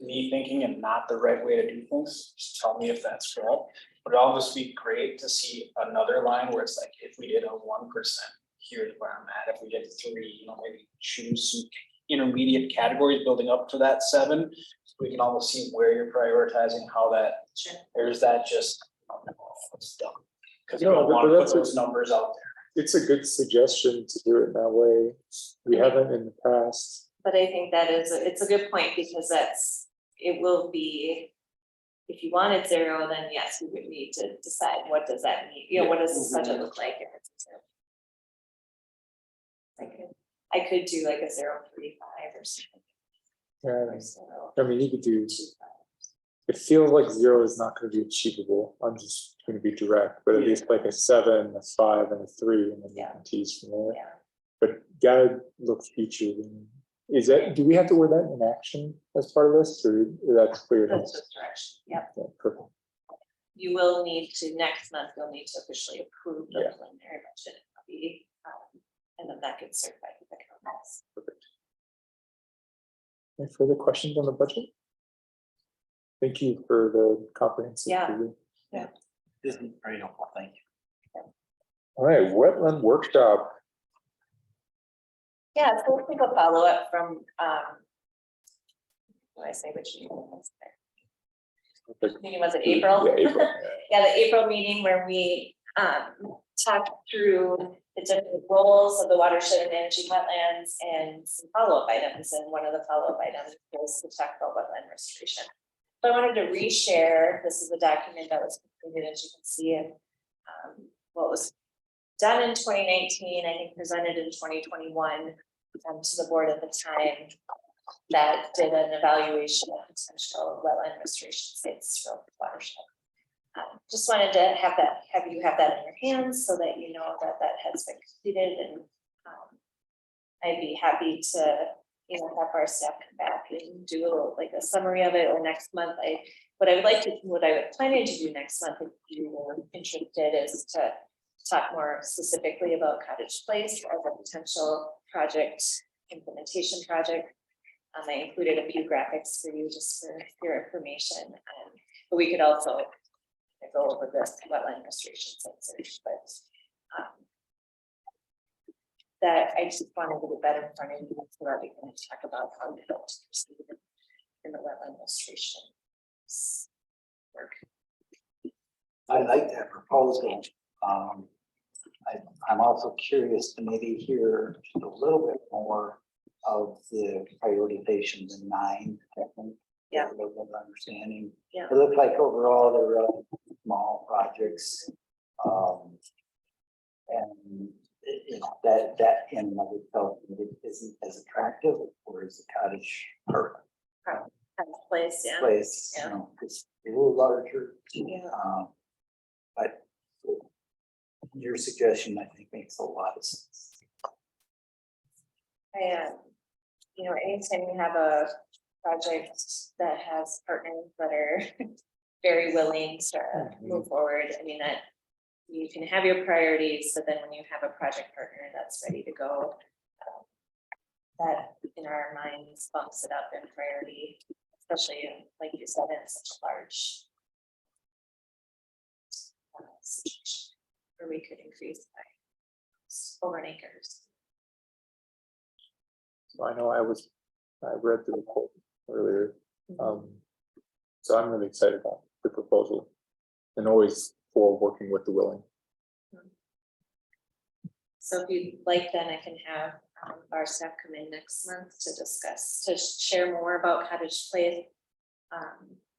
me thinking and not the right way to do things, just tell me if that's correct. But it'll just be great to see another line where it's like, if we did a 1%, here's where I'm at, if we did 3, you know, maybe choose some intermediate categories building up to that 7. So we can almost see where you're prioritizing, how that, there's that just, it's done. Because you
No,
don't
but
want to put
that's
those numbers out there.
It's a good suggestion to do it that way. We haven't in the past.
But I think that is, it's a good point because it will be, if you wanted 0, then yes, we would need to decide what does that mean, you know, what does this budget look like if it's 0. I could do like a 0.35 or something.
Yeah,
Or 0.
I mean, you could do, it feels like 0 is not going to be achievable. I'm just going to be direct, but at least like a 7, a 5, and a 3, and then you can tease from there.
Yeah.
But gotta look future. Is that, do we have to wear that in action as part of this, or that's clear?
That's just direction, yep.
Yeah, perfect.
You will need to, next month, you'll need to officially approve the
Yeah.
preliminary budget. It'll be, and then that gets certified with the council.
Perfect. Any further questions on the budget? Thank you for the comprehensive.
Yeah.
review.
This is very helpful, thank you.
All right, wetland workshop.
Yeah, so we'll take a follow-up from, what did I say, which meeting was it? Meeting was it April?
Yeah, April.
Yeah, the April meeting where we talked through the different roles of the watershed and managing wetlands and some follow-up items. And one of the follow-up items was to talk about wetland restoration. So I wanted to reshare, this is a document that was completed, as you can see, and what was done in 2019, I think presented in 2021 to the board at the time that did an evaluation of potential wetland restoration sites for the watershed. Just wanted to have you have that in your hands so that you know that that has been completed, and I'd be happy to, you know, have our staff come back and do like a summary of it, or next month. What I would plan to do next month, if you were interested, is to talk more specifically about Cottage Place as a potential project, implementation project. I included a few graphics for you just for your information, but we could also go over this wetland restoration search, but that I just wanted to get that in front of you so that we can talk about how we help to proceed in the wetland restoration work.
I like that proposal. I'm also curious to maybe hear just a little bit more of the prioritizations in 9. I think.
Yeah.
A little bit of understanding.
Yeah.
It looked like overall there were small projects. And you know, that in and of itself isn't as attractive, or is the cottage or
Place, yeah.
place,
Yeah.
you know, it's a little larger.
Yeah.
But your suggestion, I think, makes a lot of sense.
You know, anytime you have a project that has partners that are very willing to move forward, I mean, that you can have your priorities, but then when you have a project partner that's ready to go, that in our minds bumps it up in priority, especially in, like you said, in such a large situation where we could increase by over an acres.
So I know I read the report earlier. So I'm really excited about the proposal and always for working with the willing.
So if you'd like, then I can have our staff come in next month to discuss, to share more about Cottage Place.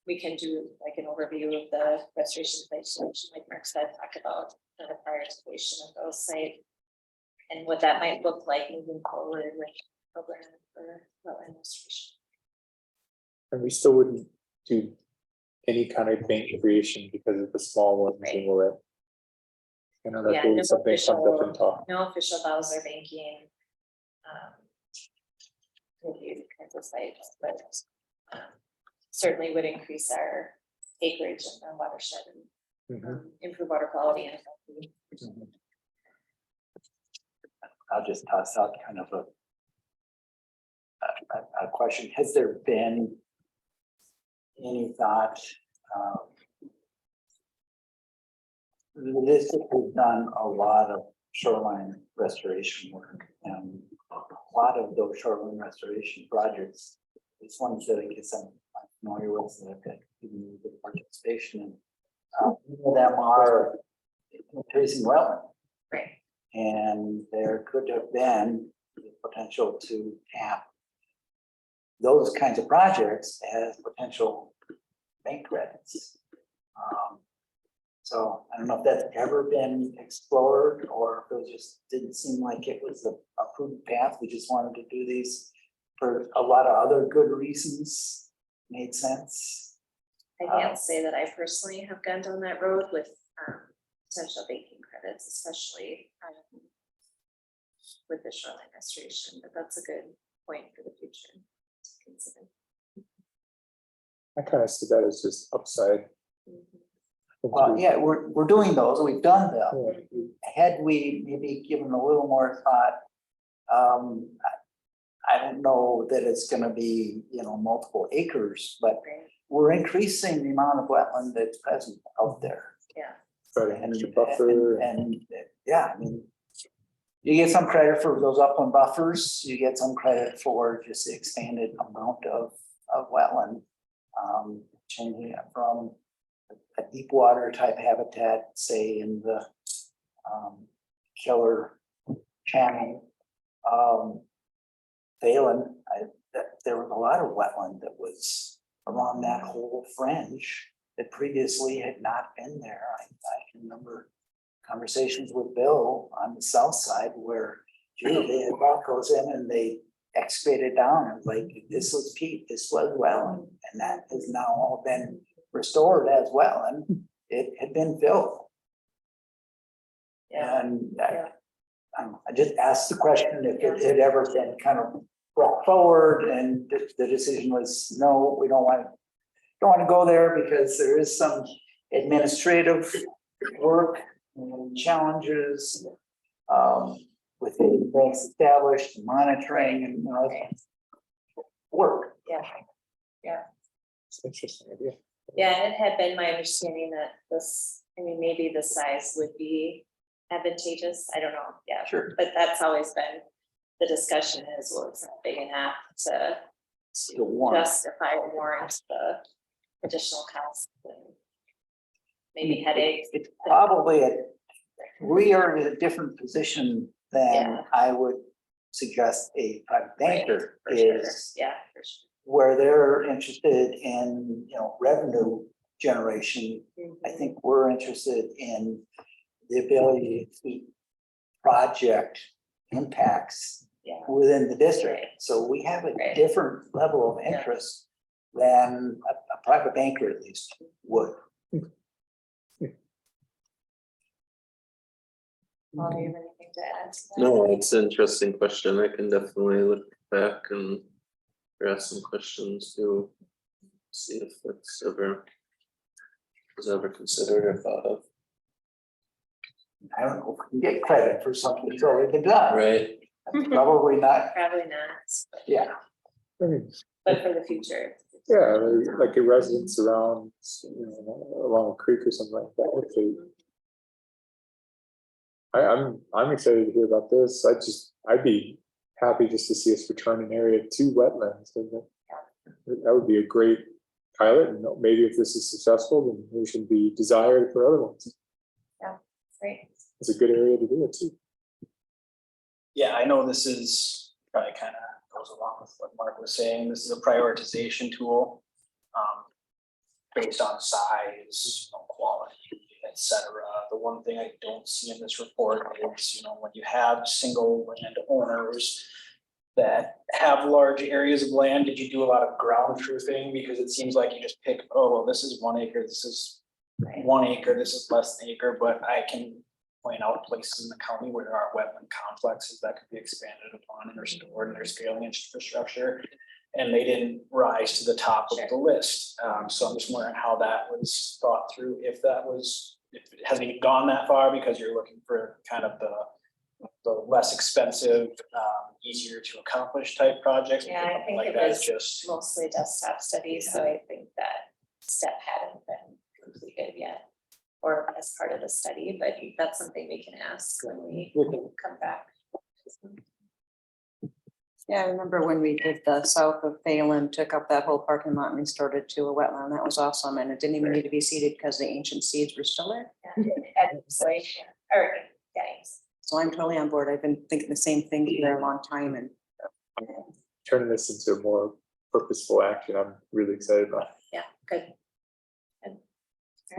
We can do like an overview of the restoration place, like Mark said, talk about the prioritization of those sites and what that might look like moving forward with the program for wetland restoration.
And we still wouldn't do any kind of bank creation because of the small ones in the way. You know, that's
Yeah,
always something comes up in talk.
no official Bowser banking. With these kinds of sites, but certainly would increase our acreage in the watershed and
Mhm.
improve water quality and.
I'll just toss out kind of a question. Has there been any thought? The district has done a lot of shoreline restoration work, and a lot of those shoreline restoration projects, it's ones that I guess I'm familiar with, that I've got even good participation in. Some of them are facing wetland.
Right.
And there could have been the potential to tap those kinds of projects as potential bank credits. So I don't know if that's ever been explored, or if it just didn't seem like it was a prudent path. We just wanted to do these for a lot of other good reasons. Made sense.
I can't say that I personally have gone down that road with potential banking credits, especially with the shoreline restoration, but that's a good point for the future to consider.
I kind of see that as just upside.
Well, yeah, we're doing those. We've done them.
Yeah.
Had we maybe given a little more thought, I don't know that it's gonna be, multiple acres, but
Right.
we're increasing the amount of wetland that's present out there.
Yeah.
Try to handle the buffer.
And, yeah, I mean, you get some credit for those upland buffers, you get some credit for just the expanded amount of wetland. Changing it from a deep water type habitat, say in the Killer Channel. Phelan, there was a lot of wetland that was along that whole fringe that previously had not been there. I can remember conversations with Bill on the south side where, gee, they had rock goes in and they excavated down and like, this was peat, this was wetland, and that has now all been restored as wetland. It had been filled.
Yeah.
And I just asked the question if it had ever been kind of brought forward, and the decision was, no, we don't want to go there because there is some administrative work and challenges with the banks established, monitoring and work.
Yeah.
It's an interesting idea.
Yeah, and it had been my understanding that maybe the size would be advantageous. I don't know. Yeah.
Sure.
But that's always been the discussion is, well, it's not big enough to justify or warrant the additional costs and maybe headaches.
It's probably we are in a different position than I would suggest a private banker
For
is.
sure. Yeah, for sure.
Where they're interested in, revenue generation. I think we're interested in the ability to keep project impacts within the district. So we have a different level of interest than a private banker at least would.
Paul, do you have anything to add to that?
No, it's an interesting question. I can definitely look back and ask some questions to see if it's was ever considered or thought of.
I don't know if we can get credit for something that's already been done.
Right.
Probably not.
Probably not.
Yeah.
I mean,
But for the future.
yeah, like a residence around, along a creek or something like that. Okay. I'm excited to hear about this. I'd be happy just to see us return an area to wetlands. And that would be a great pilot, and maybe if this is successful, then we should be desired for other ones.
Yeah, great.
It's a good area to do it too.
Yeah, I know this is probably kind of goes along with what Mark was saying. This is a prioritization tool based on size, quality, etc. The one thing I don't see in this report is, when you have single land owners that have large areas of land, did you do a lot of ground truthing? Because it seems like you just pick, oh, well, this is 1 acre, this is 1 acre, this is less than an acre, but I can point out places in the county where there are wetland complexes that could be expanded upon and restored, and there's scaling infrastructure. and they didn't rise to the top of the list. So I'm just wondering how that was thought through, if it hasn't even gone that far because you're looking for kind of the less expensive, easier to accomplish type projects.
Yeah, I think
like
it
that
was
just.
mostly desktop studies, so I think that step hadn't been completed yet. Or as part of the study, but that's something we can ask when we come back.
Yeah, I remember when we did the south of Phelan, took up that whole parking lot and restored it to a wetland. That was awesome. And it didn't even need to be seeded because the ancient seeds were still there.
And so, or, guys.
So I'm totally on board. I've been thinking the same thing for a long time and
Turning this into a more purposeful action, I'm really excited about.
Yeah, good.
and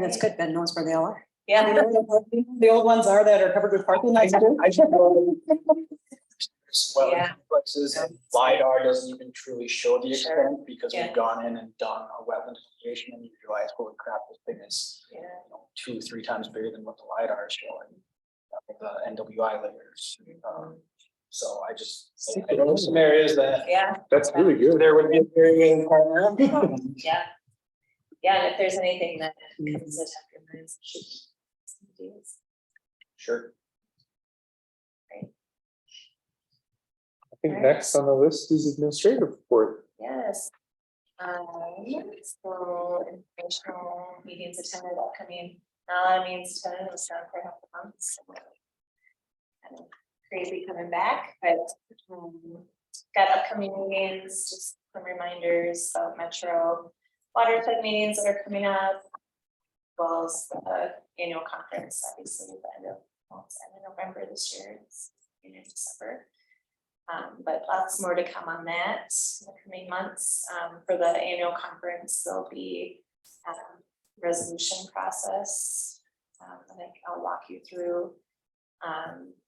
it's good. Ben knows where they all are.
Yeah.
The old ones are that are covered with parking lots.
Well,
Yeah.
complexes and LiDAR doesn't even truly show the
Sure.
extent because
Yeah.
we've gone in and done a wetland delineation and you realize, holy crap, this thing is
Yeah.
2-3 times bigger than what the LiDAR is showing. The NWI layers. So I just, I know some areas that
Yeah,
That's really good.
there would be a very willing partner.
yeah. Yeah, and if there's anything that comes to top your minds, should.
Sure.
I think next on the list is administrative report.
Yes. So informational meetings attended upcoming, means attended was done for half the month. So kind of crazy coming back, but got upcoming meetings, just some reminders of Metro watershed meetings that are coming up. As well as the annual conference, obviously at the end of November this year, it's in December. But lots more to come on that in the coming months. For the annual conference, there'll be resolution process. I think I'll walk you through.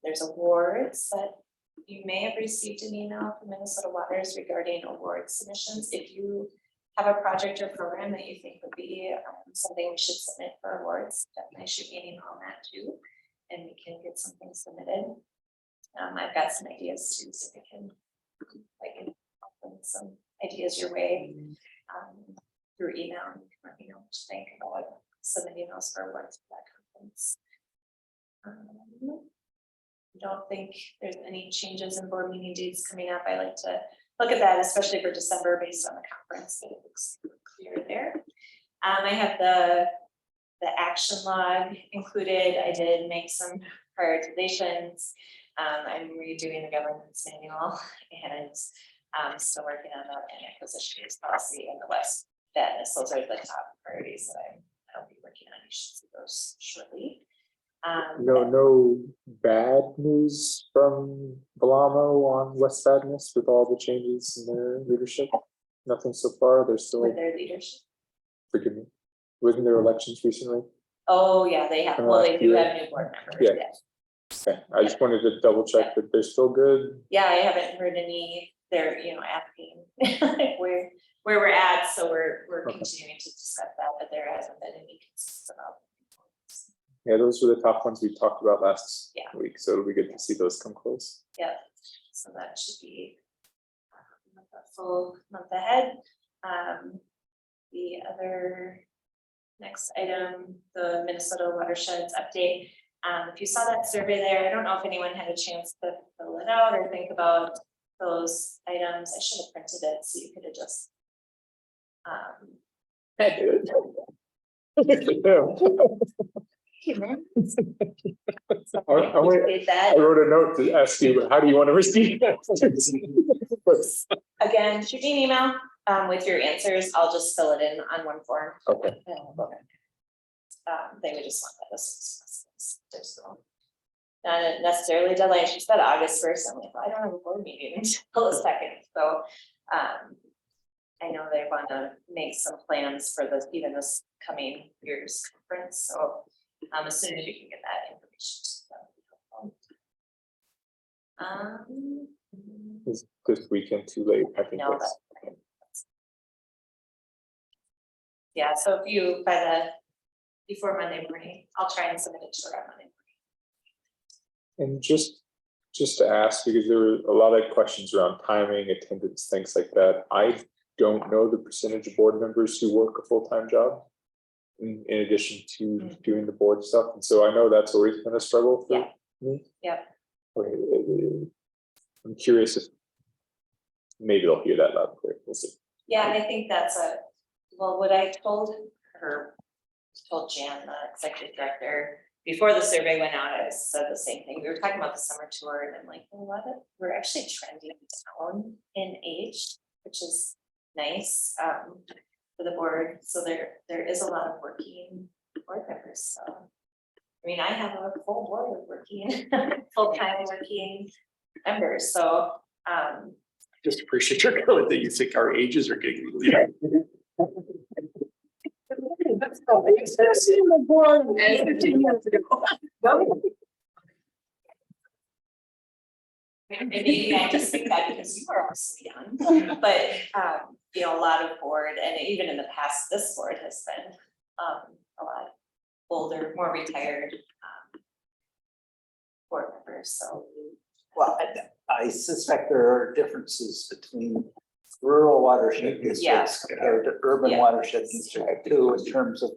There's awards that you may have received an email from Minnesota Waters regarding award submissions. If you have a project or program that you think would be something we should submit for awards, definitely shoot me an email on that too, and we can get something submitted. I've got some ideas too, so I can open some ideas your way through email, and you can let me know what you think about submitting those for awards for that conference. I don't think there's any changes in board meeting dates coming up. I like to look at that, especially for December, based on the conference. It looks clear there. I have the action log included. I did make some prioritizations. I'm redoing the governance manual and still working on that and acquisition use policy and the West Fatness. Those are the top priorities that I'll be working on. You should see those shortly.
No bad news from Balamo on West Badness with all the changes in their leadership. Nothing so far. They're still.
With their leadership.
Forgive me. Wasn't there elections recently?
Oh, yeah, they have, well, they do have new board members.
Yeah.
Yes.
Okay. I just wanted to double check that they're still good.
Yeah, I haven't heard any, they're, asking where we're at, so we're
Okay.
continuing to discuss that, but there hasn't been any concerns about.
Yeah, those were the top ones we talked about last
Yeah.
week, so it'll be good to see those come close.
Yeah, so that should be a full month ahead. The other next item, the Minnesota watersheds update. If you saw that survey there, I don't know if anyone had a chance to fill it out or think about those items. I should have printed it so you could have just.
I did.
Appreciate that.
I wrote a note to ask you, how do you want to receive that?
Again, shoot me an email with your answers. I'll just fill it in on one form.
Okay.
They would just want that as there's not necessarily a deadline. She said August 1st. I'm like, well, I don't have a board meeting until the 2nd. So I know they want to make some plans for this, even this coming year's conference. So as soon as you can get that information.
Is this weekend too late? I think
No,
that's.
Yeah, so if you before Monday morning, I'll try and submit it to her on Monday morning.
And just just to ask, because there were a lot of questions around timing, attendance, things like that. I don't know the percentage of board members who work a full-time job in addition to doing the board stuff. And so I know that's always been a struggle for me.
Yeah.
Okay. I'm curious if maybe they'll hear that loud and clear. We'll see.
Yeah, and I think that's well, what I told Jan, the executive director, before the survey went out, I said the same thing. We were talking about the summer tour and I'm like, a lot of, we're actually trending down in age, which is nice for the board. So there is a lot of working board members. So, I mean, I have a full board of working, full-time working members. So,
Just appreciate your comment that you think our ages are getting. Yeah.
Maybe I just think that because you are also young, but you know, a lot of board, and even in the past, this board has been a lot older, more retired board members, so.
Well, I suspect there are differences between rural watershed districts compared to urban watershed districts too, in terms of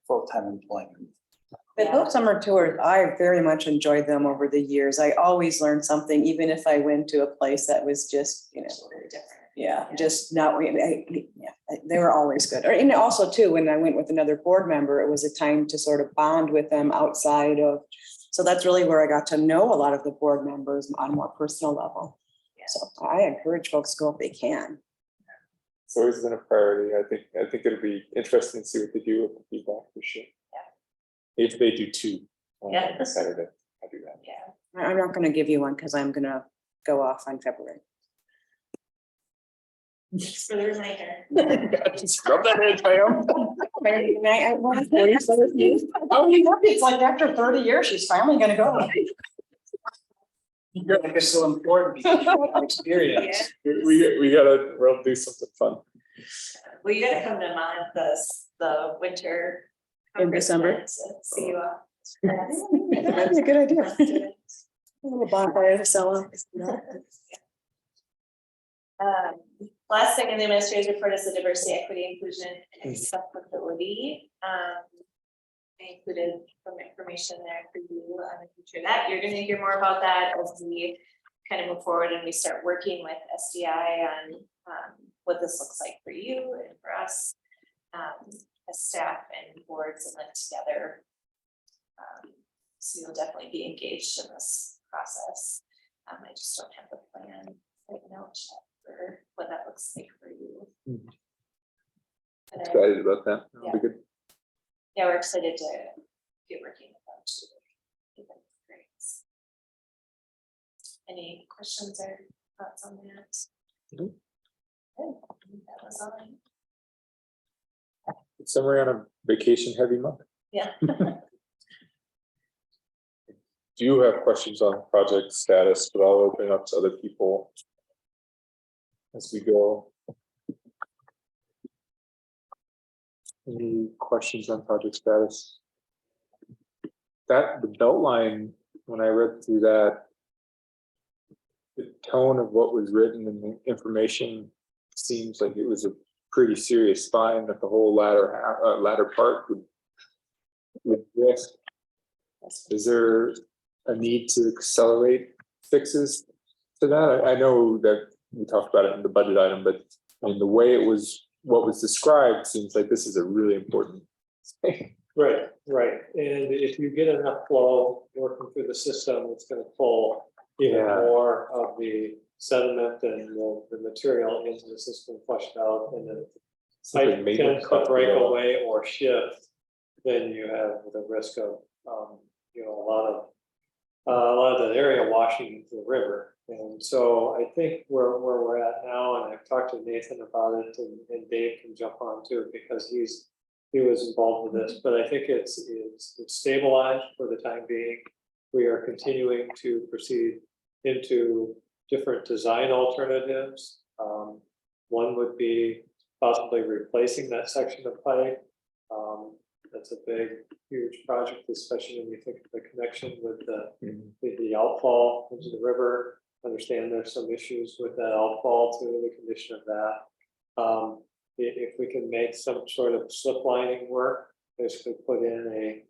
full-time employment.
But those summer tours, I very much enjoyed them over the years. I always learned something, even if I went to a place that was just, you know,
Very different.
just not really, they were always good. And also too, when I went with another board member, it was a time to sort of bond with them outside of, so that's really where I got to know a lot of the board members on a more personal level. So I encourage folks to go if they can.
It's always been a priority. I think it'll be interesting to see what they do with the feedback for sure. If they do two on Saturday, I'll do that.
Yeah.
I'm not gonna give you one because I'm gonna go off on February.
Thanks for the reminder.
Just rub that in, Pam.
Oh, you know, it's like after 30 years, she's finally gonna go.
You're like, it's so important because you have experience.
We'll do something fun.
Well, you gotta come to the winter.
In December?
conference to see you all.
That'd be a good idea. A little bonfire to sell them.
Last thing in the administrator's report is the diversity, equity, inclusion, and accessibility. I included some information there for you on the future that you're going to hear more about that as we kind of move forward and we start working with SDI on what this looks like for you and for us as staff and boards and linked together. So you'll definitely be engaged in this process. I just don't have the plan right now for what that looks like for you.
Excited about that. That'll be good.
Yeah, we're excited to get working with them too. Great. Any questions or thoughts on that? Good. That was on.
Summary on a vacation heavy month.
Yeah.
Do you have questions on project status, but I'll open it up to other people as we go. Any questions on project status? The belt line, when I read through that, the tone of what was written in the information seems like it was a pretty serious fine that the whole latter part would risk. Is there a need to accelerate fixes to that? I know that we talked about it in the budget item, but I mean, the way what was described seems like this is a really important thing.
Right. And if you get enough flow working through the system, it's going to pull even more of the sediment and the material into the system flushed out, and then it tends to break away or shift. Then you have the risk of a lot of the area washing into the river. And so I think where we're at now, and I've talked to Nathan about it, and Dave can jump on too because he was involved with this. But I think it's stabilized for the time being. We are continuing to proceed into different design alternatives. One would be possibly replacing that section of pipe. That's a big, huge project, especially when you think of the connection with the outfall into the river. Understand there's some issues with that outfall too, the condition of that. If we can make some sort of slip lining work, basically put in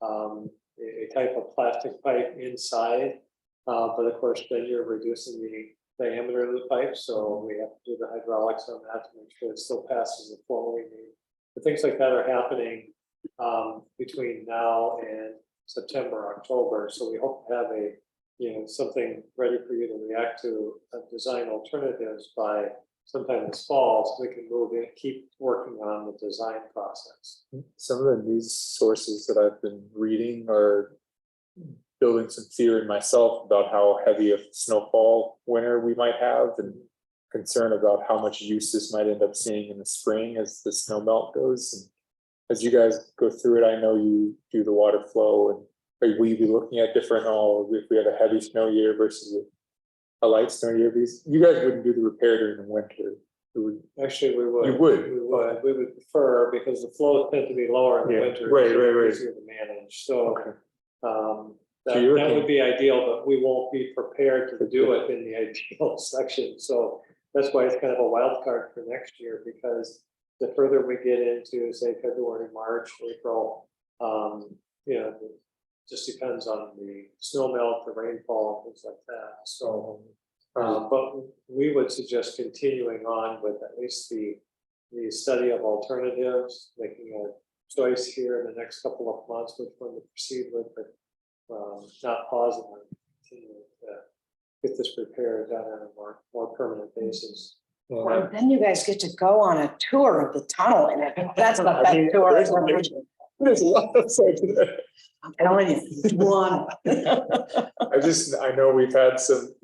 a type of plastic pipe inside. But of course, then you're reducing the diameter of the pipe, so we have to do the hydraulics on that to make sure it still passes the flow we need. But things like that are happening between now and September, October. So we hope to have something ready for you to react to, design alternatives by sometime this fall, so we can move in, keep working on the design process.
Some of the news sources that I've been reading are building some fear in myself about how heavy a snowfall winter we might have, and concern about how much use this might end up seeing in the spring as the snow melt goes. And as you guys go through it, I know you do the water flow, and will you be looking at different, if we have a heavy snow year versus a light snow year? Because you guys wouldn't do the repair during the winter.
Actually, we would.
You would?
We would prefer, because the flows tend to be lower in the winter.
Right.
Easier to manage, so.
Okay.
That would be ideal, but we won't be prepared to do it in the ideal section. So that's why it's kind of a wild card for next year, because the further we get into, say, February, March, April, it just depends on the snow melt, the rainfall, things like that. So, but we would suggest continuing on with at least the study of alternatives, making a choice here in the next couple of months which one to proceed with, but not pause it, and continue to get this repaired done on a more permanent basis.
Well, then you guys get to go on a tour of the tunnel, and that's the best tour I've ever been.
There's a lot of sides to that.
I'm telling you, one.
I know we've had some,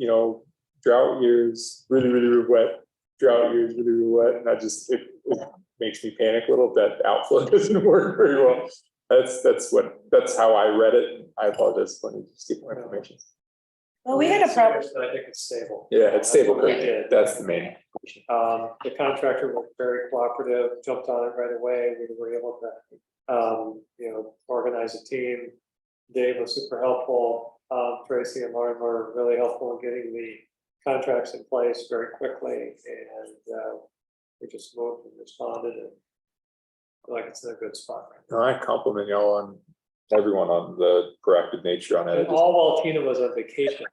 drought years, really wet, drought years, really wet, and it makes me panic a little if that outflow doesn't work very well. That's how I read it. I apologize when you just get more information.
Well, we had a problem.
But I think it's stable.
Yeah, it's stable.
That's what we did.
That's the main.
The contractor was very cooperative, jumped on it right away. We were able to, organize a team. Dave was super helpful. Tracy and Lauren were really helpful in getting the contracts in place very quickly, and we just moved and responded, and feel like it's in a good spot right now.
No, I compliment y'all on everyone on the proactive nature on it.
All while Tina was on vacation.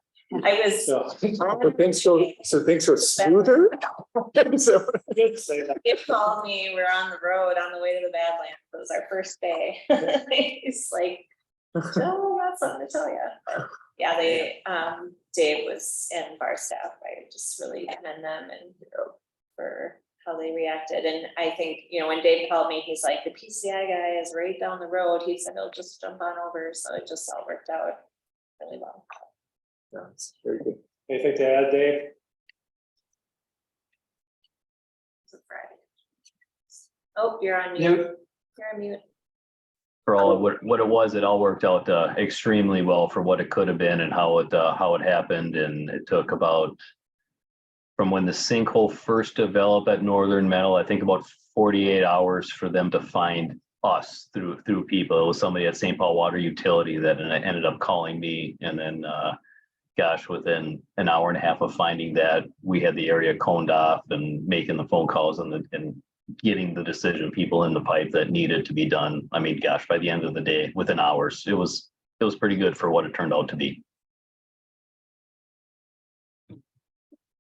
I was.
So
things go smoother. So,
good to say that.
He called me, we were on the road on the way to the Badlands, it was our first day. He's like, Joe, I got something to tell you. But yeah, Dave was, and bar staff, I just really commend them and for how they reacted. And I think, when Dave called me, he's like, the PCI guy is right down the road. He said he'll just jump on over. So it just all worked out really well.
that's very good.
Anything to add, Dave?
It's a Friday. Oh, you're on mute. You're on mute.
For all of what it was, it all worked out extremely well for what it could have been and how it happened. And it took about, from when the sinkhole first developed at Northern Metal, I think about 48 hours for them to find us through people. It was somebody at St. Paul Water Utility that ended up calling me, and then within an hour and a half of finding that, we had the area coned off and making the phone calls and getting the decision people in the pipe that needed to be done. I mean, by the end of the day, within hours, it was pretty good for what it turned out to be.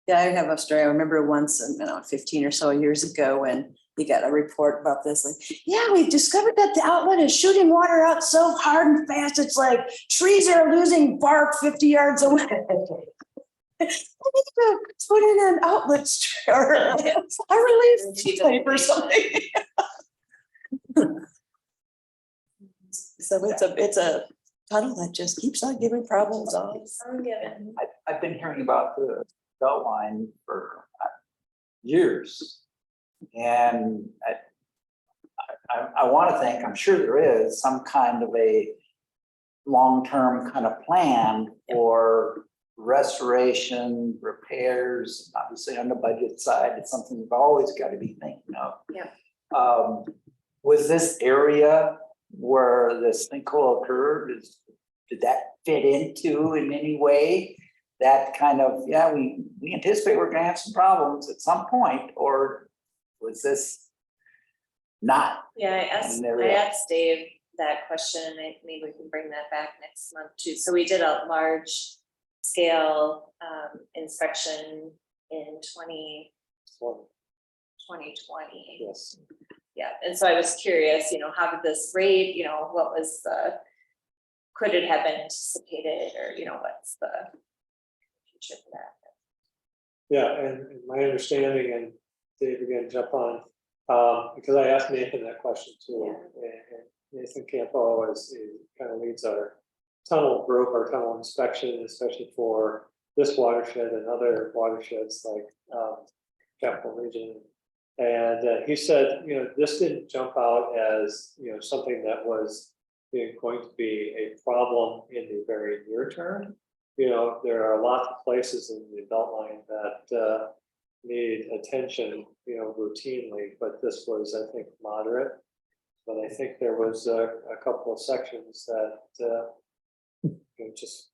Yeah, I have a story. I remember once, 15 or so years ago, when we got a report about this, like, yeah, we've discovered that the outlet is shooting water out so hard and fast, it's like trees are losing bark 50 yards away. I need to put in an outlet or a relief pipe or something. So it's a tunnel that just keeps on giving problems on.
I've been hearing about the belt line for years. And I want to think, I'm sure there is some kind of a long-term kind of plan for restoration, repairs. Obviously on the budget side, it's something we've always got to be thinking of.
Yeah.
Was this area where this sinkhole occurred? Did that fit into in any way? That kind of, yeah, we anticipate we're gonna have some problems at some point, or was this not?
Yeah,
And there we
I
are.
asked Dave that question, and maybe we can bring that back next month too. So we did a large scale inspection in 2020.
Yes.
Yeah, and so I was curious, how did this rate, what was could it have been anticipated, or, what's the future for that?
Yeah, and my understanding, and Dave again, jump on, because I asked Nathan that question too. And Nathan Campo kind of leads our tunnel group, our tunnel inspection, especially for this watershed and other watersheds like Capital Region. And he said, this didn't jump out as, something that was going to be a problem in the very near term. There are lots of places in the Beltline that need attention, routinely, but this was, I think, moderate. But I think there was a couple of sections that just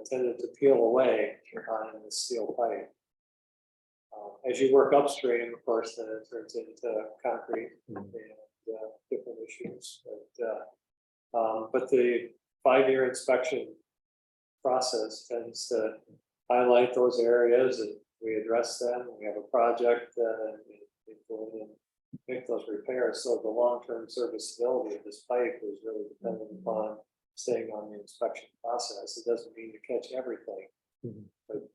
tended to peel away on the steel pipe. As you work upstream, of course, then it turns into concrete and different issues. But the 5-year inspection process tends to highlight those areas, and we address them. We have a project and go in and make those repairs. So the long-term serviceability of this pipe is really dependent upon staying on the inspection process. It doesn't mean to catch everything, but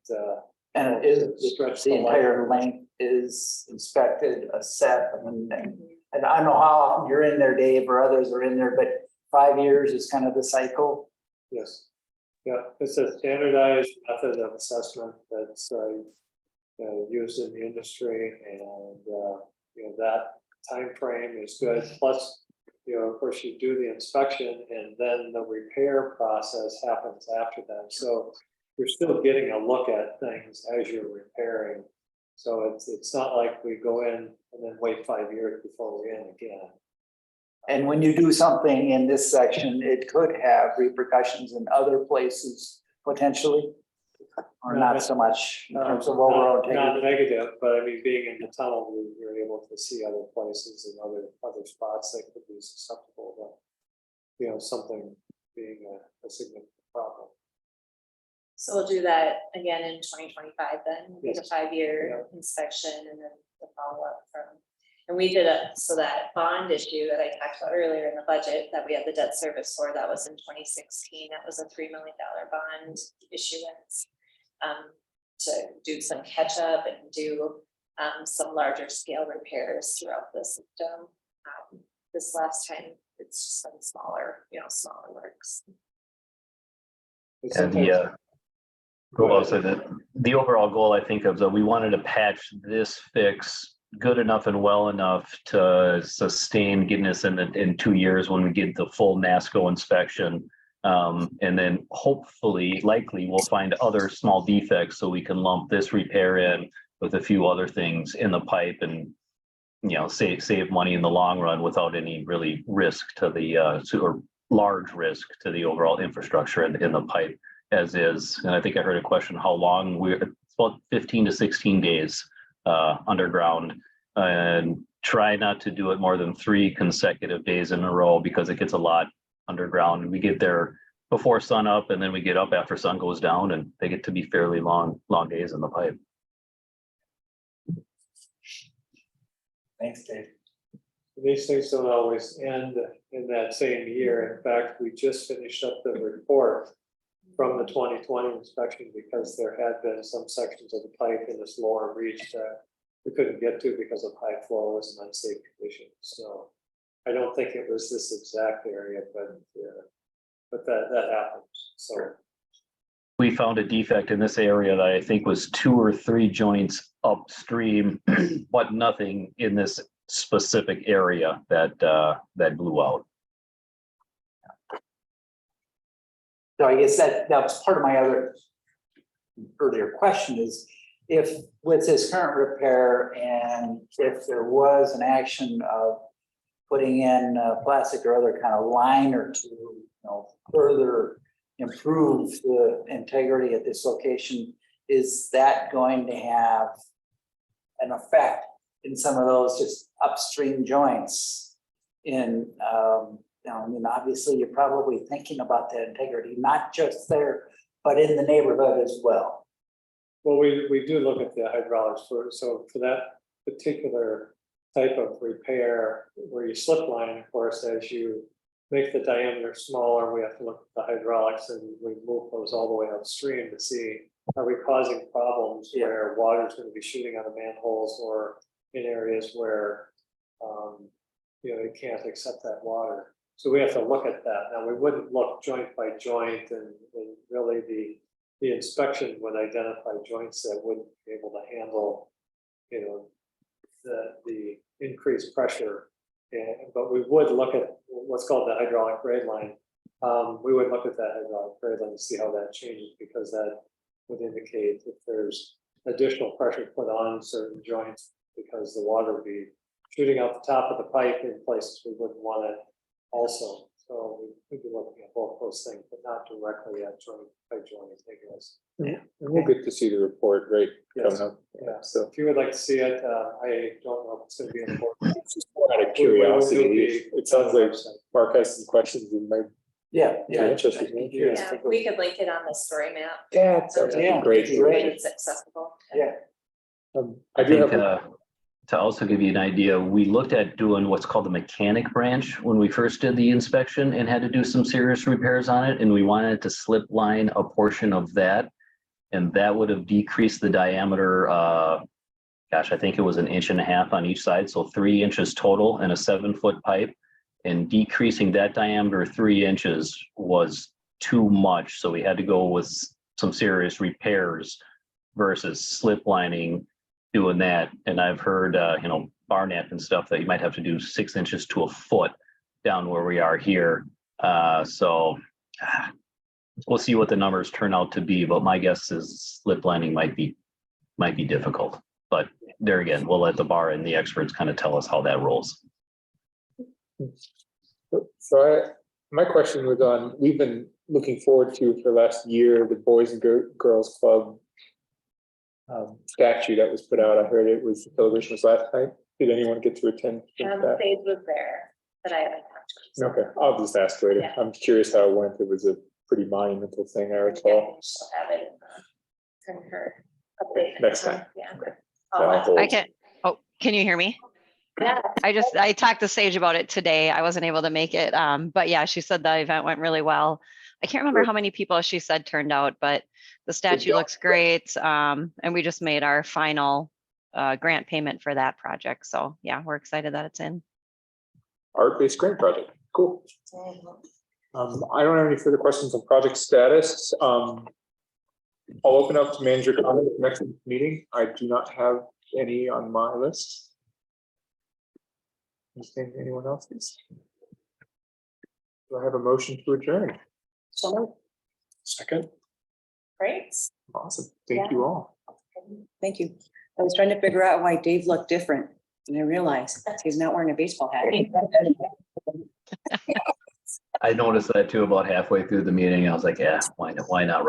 And the entire length is inspected, assessed, and I don't know how often you're in there, Dave, or others are in there, but 5 years is kind of the cycle.
yes. Yeah, it's a standardized method of assessment that's used in the industry, and that time frame is good. Plus, of course, you do the inspection, and then the repair process happens after that. So you're still getting a look at things as you're repairing. So it's not like we go in and then wait 5 years before we're in again.
And when you do something in this section, it could have repercussions in other places potentially, or not so much in terms of overall
Not
integrity.
negative, but I mean, being in the tunnel, you're able to see other places and other spots that could be susceptible to, something being a significant problem.
So we'll do that again in 2025 then,
Yes.
the 5-year inspection, and then the follow-up from. And we did so that bond issue that I talked about earlier in the budget that we had the debt service for, that was in 2016. That was a $3 million bond issuance to do some catch up and do some larger scale repairs throughout the system. This last time, it's just been smaller works.
And the overall goal, I think, of we wanted to patch this fix good enough and well enough to sustain getting us in 2 years when we get the full NASCO inspection. And then hopefully, likely, we'll find other small defects so we can lump this repair in with a few other things in the pipe and, save money in the long run without any really risk to the, or large risk to the overall infrastructure in the pipe as is. And I think I heard a question, how long it's about 15 to 16 days underground, and try not to do it more than 3 consecutive days in a row because it gets a lot underground. We get there before sun up, and then we get up after sun goes down, and they get to be fairly long days in the pipe.
Thanks, Dave.
These things don't always end in that same year. In fact, we just finished up the report from the 2020 inspection because there had been some sections of the pipe in this lower reach that we couldn't get to because of high flows and unsafe conditions. So I don't think it was this exact area, but that happens. So
we found a defect in this area that I think was 2 or 3 joints upstream, but nothing in this specific area that blew out.
So I guess that was part of my other earlier question is, if with this current repair and if there was an action of putting in plastic or other kind of liner to, further improve the integrity at this location, is that going to have an effect in some of those just upstream joints? Obviously, you're probably thinking about that integrity, not just there, but in the neighborhood as well.
Well, we do look at the hydraulics so for that particular type of repair where you slip line, of course, as you make the diameter smaller, we have to look at the hydraulics and we move those all the way upstream to see, are we causing problems where water is going to be shooting out of manholes or in areas where, it can't accept that water. So we have to look at that. Now, we wouldn't look joint by joint and really the inspection would identify joints that wouldn't be able to handle, the increased pressure. But we would look at what's called the hydraulic grade line. We would look at that hydraulic grade line to see how that changes, because that would indicate if there's additional pressure put on certain joints because the water would be shooting out the top of the pipe in places we wouldn't want it also. So we'd be looking at both those things, but not directly at joint by joint, I guess.
And we'll get to see the report, right?
Yes.
Coming up.
Yeah,
So
if you would like to see it, I don't know if it's going to be important.
just out of curiosity, it sounds like Mark has some questions in my.
Yeah.
Interested in.
Yeah, we could link it on the story map.
Yeah, it sounds like a great.
Great.
It's accessible.
Yeah.
I do
think,
have.
to also give you an idea, we looked at doing what's called the mechanic branch when we first did the inspection and had to do some serious repairs on it. And we wanted to slip line a portion of that. And that would have decreased the diameter, I think it was 1.5 inches on each side. So 3 inches total and a 7-foot pipe. And decreasing that diameter 3 inches was too much. So we had to go with some serious repairs versus slip lining, doing that. And I've heard, Barnett and stuff that you might have to do 6 inches to a foot down where we are here. So we'll see what the numbers turn out to be, but my guess is slip lining might be difficult. But there again, we'll let the bar and the experts kind of tell us how that rolls.
So my question was on, we've been looking forward to for the last year, the Boys and Girls Club statue that was put out. I heard the celebration was last night. Did anyone get to attend?
Sage was there, but I haven't talked to him.
Okay, I'll just ask later.
Yeah.
I'm curious how it went. It was a pretty monumental thing, I recall.
She'll have it in her update.
Next time.
Yeah.
I'll
I can, can you hear me?
Yeah.
I talked to Sage about it today. I wasn't able to make it. But yeah, she said the event went really well. I can't remember how many people she said turned out, but the statue looks great. And we just made our final grant payment for that project. So yeah, we're excited that it's in.
Art-based grant project. Cool. I don't have any further questions on project status. I'll open up to manager comment next meeting. I do not have any on my list. Anything anyone else is? Do I have a motion to adjourn?
So,
Second.
Great.
Awesome. Thank you all.
thank you. I was trying to figure out why Dave looked different, and I realized he's not wearing a baseball hat.
I noticed that too about halfway through the meeting. I was like, yeah, why not?